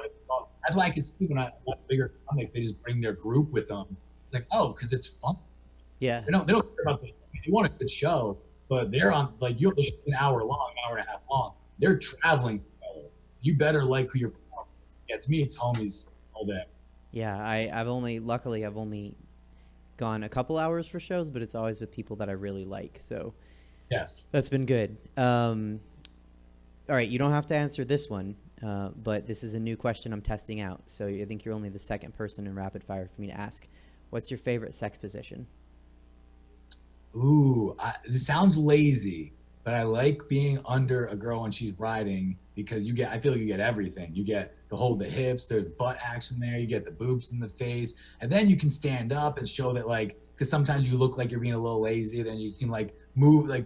that's why I can see when I bigger comics, they just bring their group with them. It's like, oh, because it's fun.
Yeah.
They don't care about the show. They want a good show, but they're on like the show's an hour long, an hour and a half long. They're traveling together. You better like who you're performing with. Yeah, to me, it's homies all day.
Yeah, I've only gone a couple hours for shows, but it's always with people that I really like. So
yes,
that's been good. All right, you don't have to answer this one, but this is a new question I'm testing out. So I think you're only the second person in rapid fire for me to ask. What's your favorite sex position?
Ooh, this sounds lazy, but I like being under a girl when she's riding because I feel like you get everything. You get to hold the hips, there's butt action there, you get the boobs in the face, and then you can stand up and show that like, because sometimes you look like you're being a little lazy, then you can like move, like,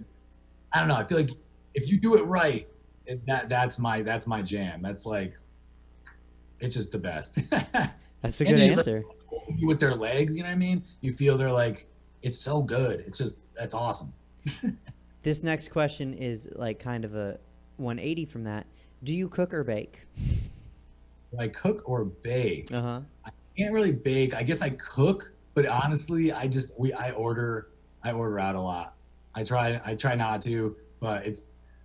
I don't know. I feel like if you do it right, that's my jam. That's like, it's just the best.
That's a good answer.
Like, with their legs, you know what I mean? You feel they're like, it's so good. It's just, that's awesome.
This next question is like kind of a 180 from that. Do you cook or bake?
Do I cook or bake?
Uh-huh.
I can't really bake. I guess I cook, but honestly, I order out a lot. I try not to, but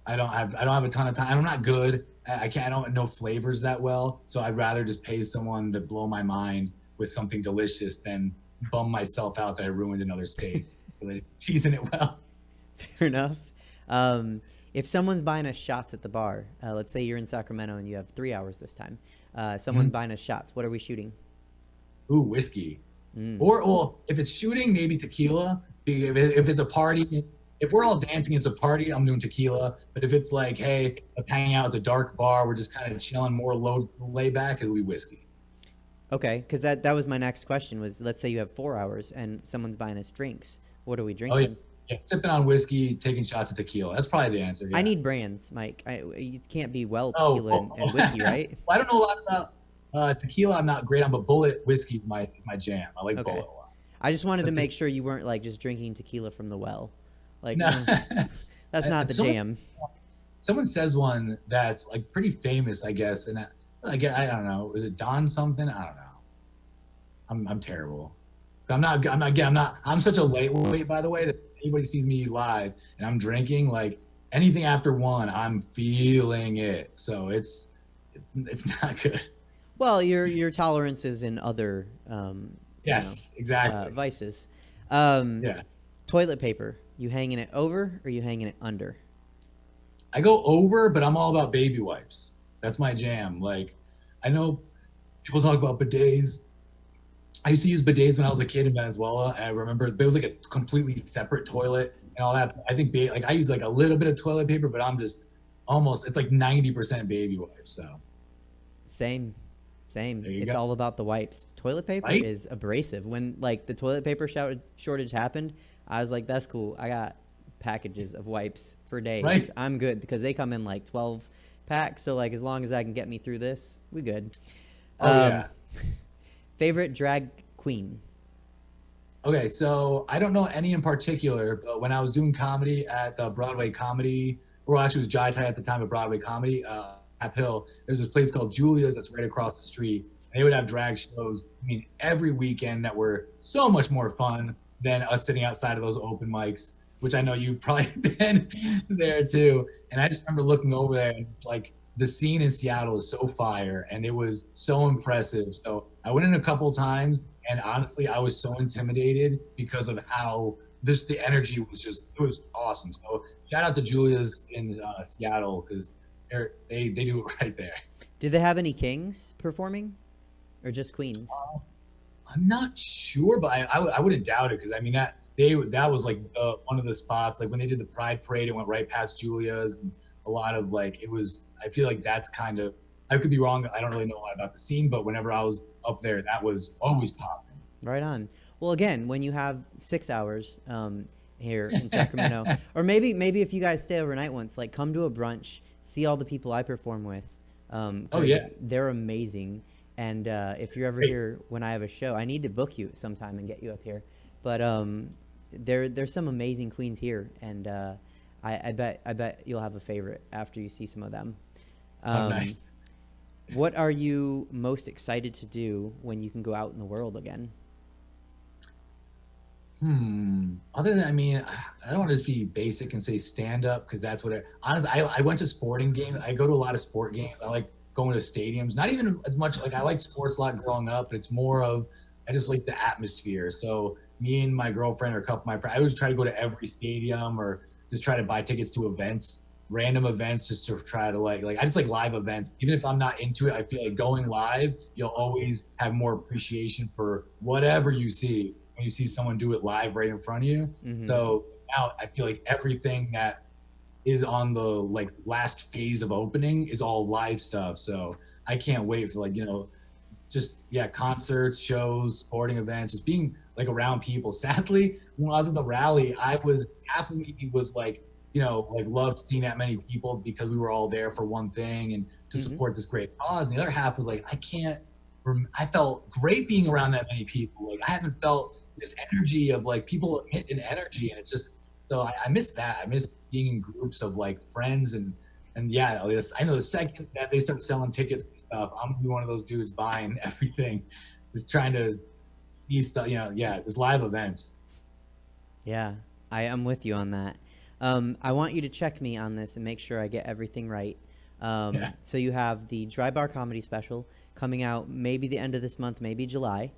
I don't have a ton of time. I'm not good. I don't know flavors that well, so I'd rather just pay someone to blow my mind with something delicious than bum myself out that I ruined another steak. Season it well.
Fair enough. If someone's buying us shots at the bar, let's say you're in Sacramento and you have 3 hours this time, someone buying us shots, what are we shooting?
Ooh, whiskey. Or, well, if it's shooting, maybe tequila. If it's a party, if we're all dancing, it's a party, I'm doing tequila. But if it's like, hey, let's hang out, it's a dark bar, we're just kind of chilling, more lay back, it'll be whiskey.
Okay, because that was my next question was, let's say you have 4 hours and someone's buying us drinks. What are we drinking?
Oh, yeah, sipping on whiskey, taking shots of tequila. That's probably the answer. Yeah.
I need brands, Mike. You can't be tequila and whiskey, right?
Well, I don't know a lot about tequila. I'm not great on, but Bullet whiskey is my jam. I like Bullet a lot.
I just wanted to make sure you weren't like just drinking tequila from the well. Like,
no.
That's not the jam.
Someone says one that's like pretty famous, I guess, and I don't know. Is it Don something? I don't know. I'm terrible. I'm such a lightweight, by the way, that anybody sees me live and I'm drinking, like anything after 1, I'm feeling it. So it's not good.
Well, your tolerance is in other
exactly
vices.
Yeah.
Toilet paper. You hanging it over or you hanging it under?
I go over, but I'm all about baby wipes. That's my jam. Like, I know people talk about bidets. I used to use bidets when I was a kid in Venezuela, and I remember it was like a completely separate toilet and all that. I think I use like a little bit of toilet paper, but I'm just it's like 90% baby wipes. So
same. It's
go.
all about the wipes. Toilet paper is abrasive. When like the toilet paper shortage happened, I was like, that's cool. I got packages of wipes for days.
Right.
I'm good because they come in like 12 packs. So like as long as I can get me through this, we good.
Yeah.
Favorite drag queen?
Okay, so I don't know any in particular, but when I was doing comedy at the Broadway Comedy, or actually it was Jai Tai at the time of Broadway Comedy, Cap Hill, there's this place called Julia's that's right across the street. They would have drag shows, every weekend that were so much more fun than us sitting outside of those open mics, which I know you've probably been there too. And I just remember looking over there and it's like, the scene in Seattle is so fire and it was so impressive. So I went in a couple times and honestly, I was so intimidated because of how the energy was it was awesome. So shout out to Julia's in Seattle because they do it right there.
Did they have any kings performing or just queens?
I'm not sure, but I wouldn't doubt it because that was like one of the spots, like when they did the Pride Parade, it went right past Julia's and a lot of I feel like that's kind of, I could be wrong. I don't really know a lot about the scene, but whenever I was up there, that was always popping.
Right on. Well, again, when you have 6 hours here in Sacramento, or maybe if you guys stay overnight once, like come to a brunch, see all the people I perform with. They're amazing. And if you're ever here when I have a show, I need to book you sometime and get you up here. But there's some amazing queens here, and I bet you'll have a favorite after you see some of them.
Nice.
What are you most excited to do when you can go out in the world again?
Other than, I mean, I don't want to just be basic and say stand up because that's what honestly, I went to sporting games. I go to a lot of sport games. I like going to stadiums, not even as much like I liked sports a lot growing up, but it's more of, I just like the atmosphere. So me and my girlfriend or a couple of my friends, I always try to go to every stadium or just try to buy tickets to events, random events, just to try to like I just like live events. Even if I'm not into it, I feel like going live, you'll always have more appreciation for whatever you see when you see someone do it live right in front of you. So now I feel like everything that is on the like last phase of opening is all live stuff. So I can't wait for like, just concerts, shows, sporting events, just being like around people. Sadly, when I was at the rally, half of me was like, like loved seeing that many people because we were all there for one thing and to support this great cause. And the other half was like, I felt great being around that many people. Like I haven't felt this energy of like people hitting energy, and it's just so I miss that. I miss being in groups of like friends and yeah, I know the second that they start selling tickets and stuff, I'm gonna be one of those dudes buying everything, just trying to see stuff. There's live events.
Yeah, I'm with you on that. I want you to check me on this and make sure I get everything right. So you have the Dry Bar Comedy Special coming out maybe the end of this month, maybe July.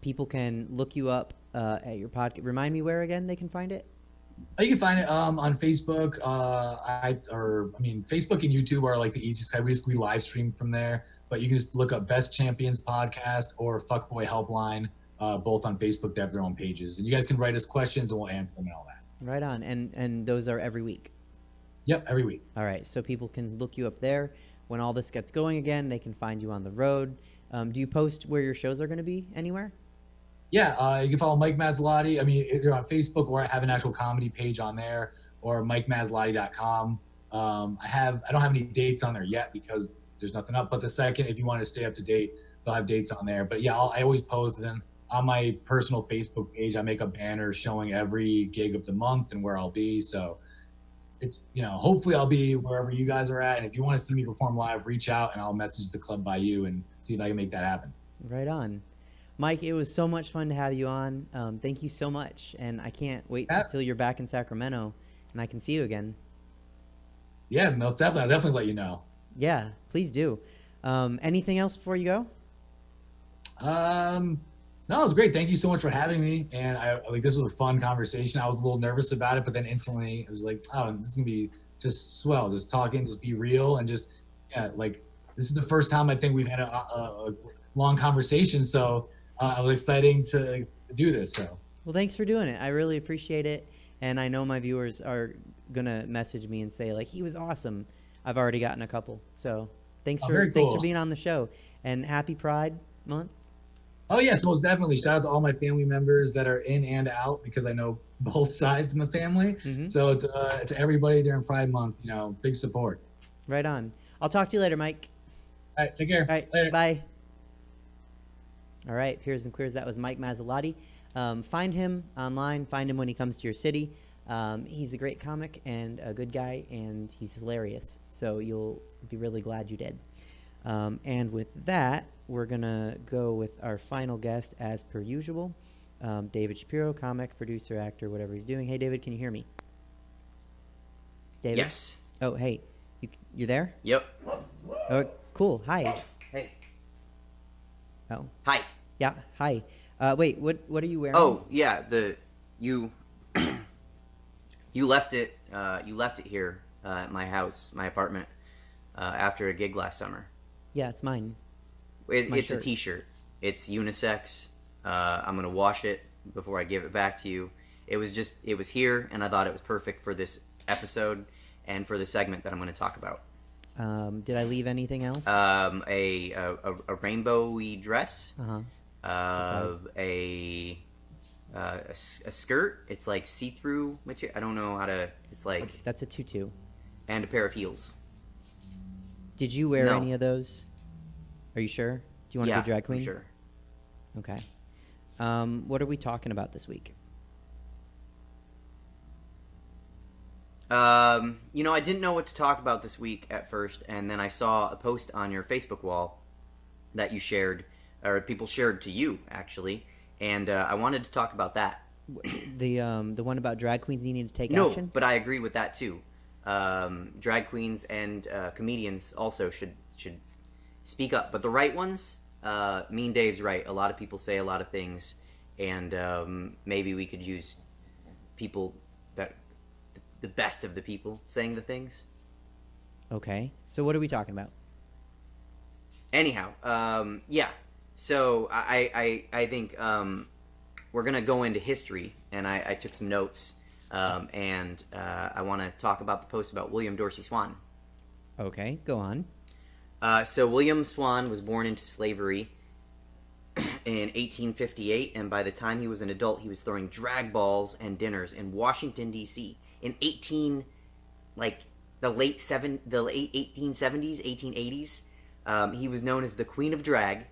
People can look you up at your podcast. Remind me where again they can find it?
You can find it on Facebook. Facebook and YouTube are like the easiest side. We live stream from there, but you can just look up Best Champions Podcast or Fuckboy Helpline, both on Facebook. They have their own pages, and you guys can write us questions and we'll answer them and all that.
Right on. And those are every week?
Yep, every week.
All right, so people can look you up there. When all this gets going again, they can find you on the road. Do you post where your shows are going to be anywhere?
Yeah, you can follow Mike Masilotti. I mean, either on Facebook or I have an actual comedy page on there, or MikeMasilotti.com. I don't have any dates on there yet because there's nothing up. But the second, if you want to stay up to date, they'll have dates on there. But yeah, I always post them on my personal Facebook page. I make a banner showing every gig of the month and where I'll be. So it's, hopefully I'll be wherever you guys are at. And if you want to see me perform live, reach out and I'll message the club by you and see if I can make that happen.
Right on. Mike, it was so much fun to have you on. Thank you so much. And I can't wait until you're back in Sacramento and I can see you again.
Yeah, most definitely. I'll definitely let you know.
Yeah, please do. Anything else before you go?
No, it was great. Thank you so much for having me. And this was a fun conversation. I was a little nervous about it, but then instantly I was like, oh, this is gonna be just swell. Just talking, just be real, and just this is the first time I think we've had a long conversation. So it was exciting to do this. So
well, thanks for doing it. I really appreciate it, and I know my viewers are gonna message me and say like he was awesome. I've already gotten a couple. So thanks for being on the show, and happy Pride Month.
Oh yes, most definitely. Shout out to all my family members that are in and out because I know both sides in the family. So to everybody during Pride Month, big support.
Right on. I'll talk to you later, Mike.
All right, take care.
All right,
later.
Bye. All right, Peers and Queers, that was Mike Masilotti. Find him online. Find him when he comes to your city. He's a great comic and a good guy, and he's hilarious. So you'll be really glad you did. And with that, we're going to go with our final guest as per usual. David Shapiro, comic, producer, actor, whatever he's doing. Hey, David, can you hear me? David?
Yes.
Oh, hey. You there?
Yep.
Oh, cool. Hi.
Hey.
Oh.
Hi.
Yeah, hi. Wait, what are you wearing?
Oh, yeah, you left it here at my house, my apartment, after a gig last summer.
Yeah, it's mine.
It's a t-shirt. It's unisex. I'm going to wash it before I give it back to you. It was here, and I thought it was perfect for this episode and for the segment that I'm going to talk about.
Did I leave anything else?
A rainbowy dress.
Okay.
A skirt. It's like see-through material. I don't know how to. It's like
that's a tutu.
And a pair of heels.
Did you wear any of those? Are you sure? Do you want to be a drag queen?
I'm sure.
Okay. What are we talking about this week?
I didn't know what to talk about this week at first, and then I saw a post on your Facebook wall that you shared, or people shared to you, actually, and I wanted to talk about that.
The one about drag queens needing to take
No,
action?
but I agree with that, too. Drag queens and comedians also should speak up, but the right ones, Mean Dave's right. A lot of people say a lot of things, and maybe we could use people that the best of the people saying the things.
Okay. So what are we talking about?
Anyhow, yeah. So I think we're gonna go into history, and I took some notes, and I want to talk about the post about William Dorsey Swann.
Okay, go on.
So William Swann was born into slavery in 1858, and by the time he was an adult, he was throwing drag balls and dinners in Washington D.C. in the late 1870s, 1880s. He was known as the Queen of Drag,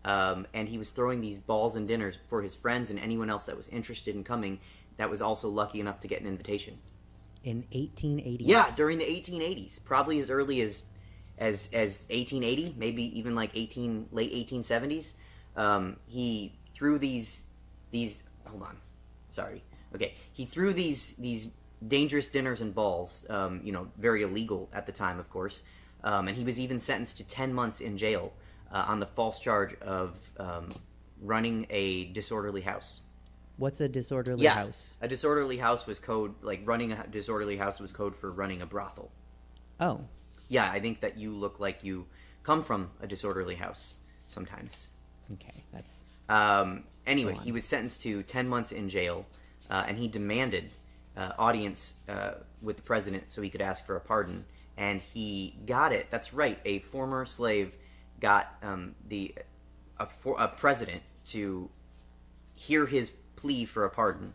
and he was throwing these balls and dinners for his friends and anyone else that was interested in coming that was also lucky enough to get an invitation.
In 1880s?
Yeah, during the 1880s, probably as early as 1880, maybe even like late 1870s. He threw these hold on, sorry. Okay, he threw these dangerous dinners and balls, very illegal at the time, of course, and he was even sentenced to 10 months in jail on the false charge of running a disorderly house.
What's a disorderly house?
A disorderly house was code, running a disorderly house was code for running a brothel.
Oh.
Yeah, I think that you look like you come from a disorderly house sometimes.
Okay, that's...
Anyway, he was sentenced to 10 months in jail, and he demanded audience with the president so he could ask for a pardon, and he got it. That's right, a former slave got a president to hear his plea for a pardon.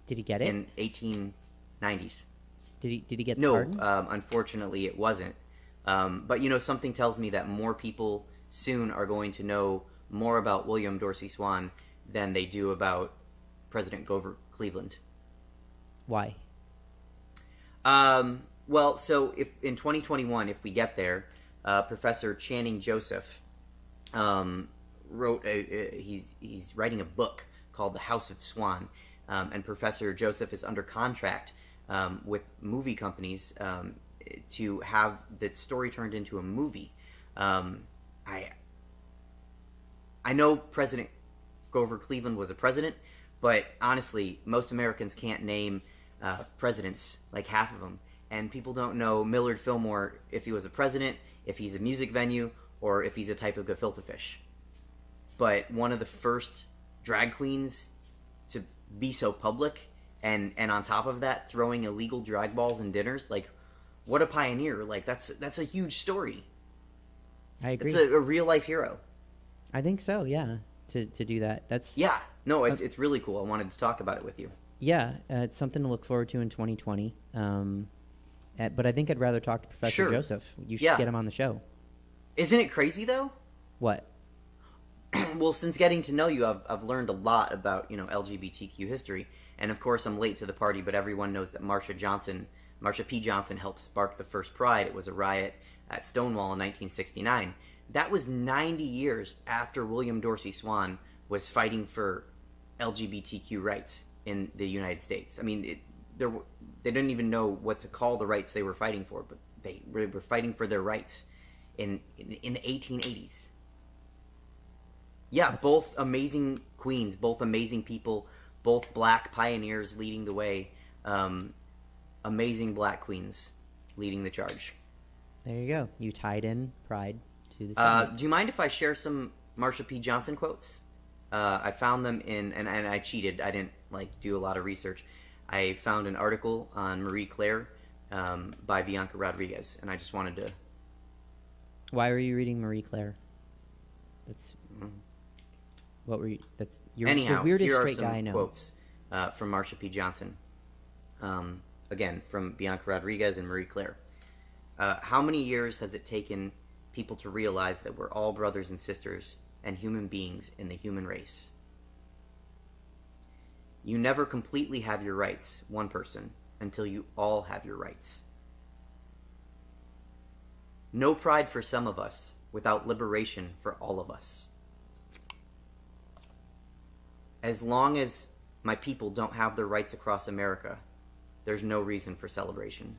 Did he get it?
In 1890s.
Did he get the pardon?
No, unfortunately it wasn't. But something tells me that more people soon are going to know more about William Dorsey Swann than they do about President Grover Cleveland.
Why?
Well, so if in 2021, if we get there, Professor Channing Joseph wrote he's writing a book called The House of Swan, and Professor Joseph is under contract with movie companies to have the story turned into a movie. I know President Grover Cleveland was a president, but honestly, most Americans can't name presidents, like half of them. And people don't know Millard Fillmore if he was a president, if he's a music venue, or if he's a type of gefilte fish. But one of the first drag queens to be so public, and on top of that, throwing illegal drag balls and dinners, what a pioneer. That's a huge story.
I agree.
It's a real life hero.
I think so, yeah, to do that. That's...
Yeah, no, it's really cool. I wanted to talk about it with you.
Yeah, it's something to look forward to in 2020. But I think I'd rather talk to Professor Joseph. You should get him on the show.
Isn't it crazy, though?
What?
Well, since getting to know you, I've learned a lot about, LGBTQ history. And, of course, I'm late to the party, but everyone knows that Marsha P. Johnson helped spark the first Pride. It was a riot at Stonewall in 1969. That was 90 years after William Dorsey Swann was fighting for LGBTQ rights in the United States. I mean, they didn't even know what to call the rights they were fighting for, but they were fighting for their rights in the 1880s. Yeah, both amazing queens, both amazing people, both black pioneers leading the way. Amazing black queens leading the charge.
There you go. You tied in Pride to the segment.
Do you mind if I share some Marsha P. Johnson quotes? I found them and I cheated. I didn't do a lot of research. I found an article on Marie Claire by Bianca Rodriguez, and I just wanted to...
Why were you reading Marie Claire? That's... What were you... That's... You're
Anyhow,
the weirdest
here are
straight
some
guy I know.
quotes from Marsha P. Johnson. Again, from Bianca Rodriguez and Marie Claire. How many years has it taken people to realize that we're all brothers and sisters and human beings in the human race? You never completely have your rights, one person. until you all have your rights. No pride for some of us without liberation for all of us. As long as my people don't have their rights across America, there's no reason for celebration.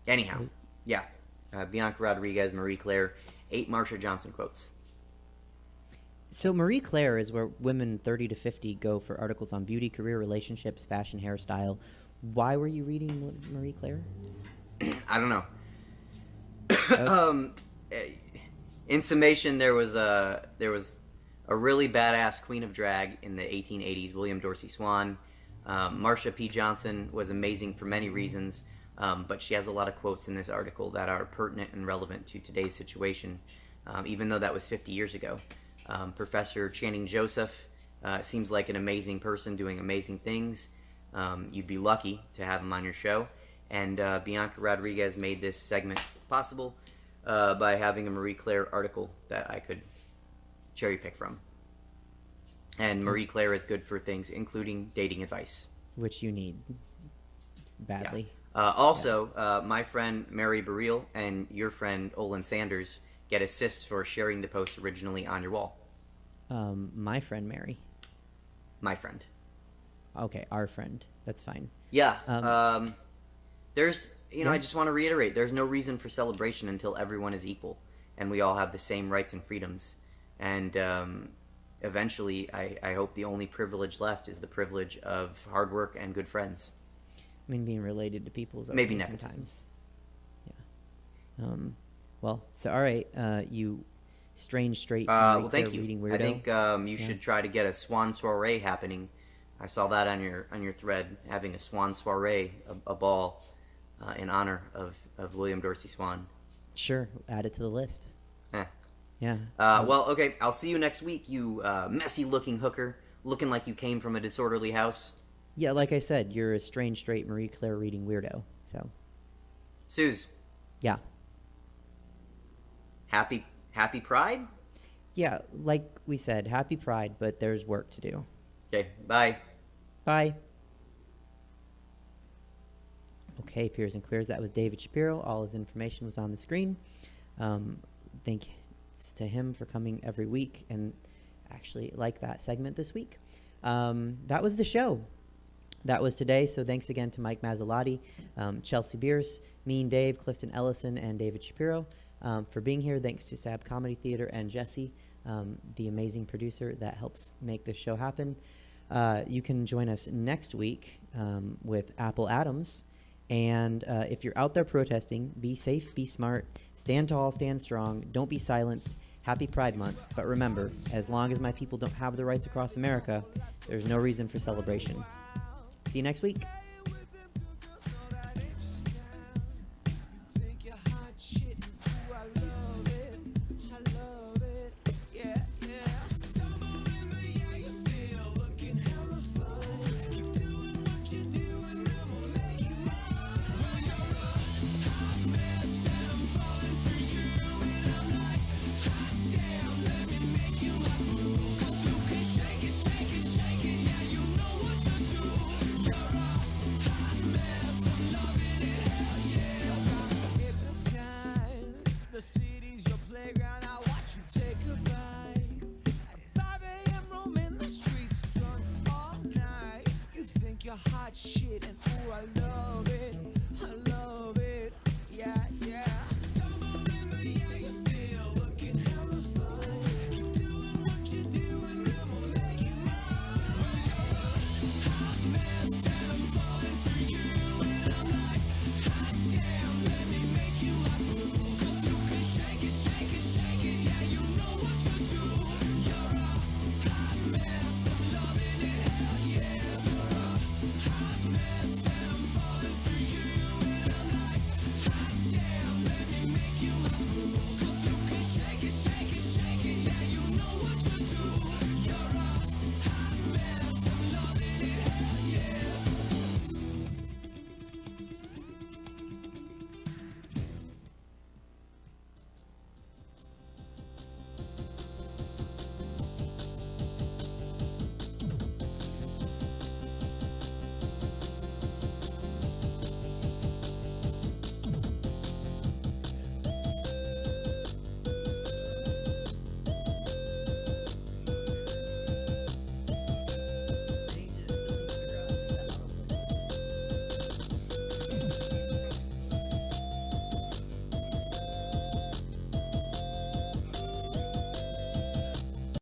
Anyhow, yeah. Bianca Rodriguez, Marie Claire, 8 Marsha Johnson quotes.
So Marie Claire is where women 30 to 50 go for articles on beauty, career, relationships, fashion, hairstyle. Why were you reading Marie Claire?
I don't know. In summation, there was a really badass queen of drag in the 1880s, William Dorsey Swann. Marsha P. Johnson was amazing for many reasons, but she has a lot of quotes in this article that are pertinent and relevant to today's situation, even though that was 50 years ago. Professor Channing Joseph seems like an amazing person doing amazing things. You'd be lucky to have him on your show. And Bianca Rodriguez made this segment possible by having a Marie Claire article that I could cherry pick from. And Marie Claire is good for things, including dating advice.
Which you need badly.
Yeah. My friend Mary Burrell and your friend Olin Sanders get assists for sharing the post originally on your wall.
My friend Mary.
My friend.
Okay, our friend. That's fine.
Yeah. There's, I just want to reiterate, there's no reason for celebration until everyone is equal and we all have the same rights and freedoms. And eventually, I hope the only privilege left is the privilege of hard work and good friends.
I mean, being related to people is okay
maybe
sometimes. Yeah. Well, so all right, you strange straight
well, thank you.
reading weirdo.
I think you should try to get a swan soiree happening. I saw that on your thread, having a swan soiree, a ball in honor of William Dorsey Swann.
Sure, add it to the list. Yeah.
Well, okay, I'll see you next week, you messy-looking hooker, looking like you came from a disorderly house.
Yeah, like I said, you're a strange straight Marie Claire reading weirdo. So.
Suze.
Yeah.
Happy Pride?
Yeah, like we said, happy Pride, but there's work to do.
Okay, bye.
Bye. Okay, Peers and Queers, that was David Shapiro. All his information was on the screen. Thanks to him for coming every week and actually like that segment this week. That was the show. That was today, so thanks again to Mike Masilotti, Chelsea Bearce, me and Dave, Clifton Ellison, and David Shapiro for being here. Thanks to Stab Comedy Theater and Jesse, the amazing producer that helps make this show happen. You can join us next week with Apple Adams. And if you're out there protesting, be safe, be smart, stand tall, stand strong, don't be silenced. Happy Pride Month. But remember, as long as my people don't have the rights across America, there's no reason for celebration. See you next week.
Shit.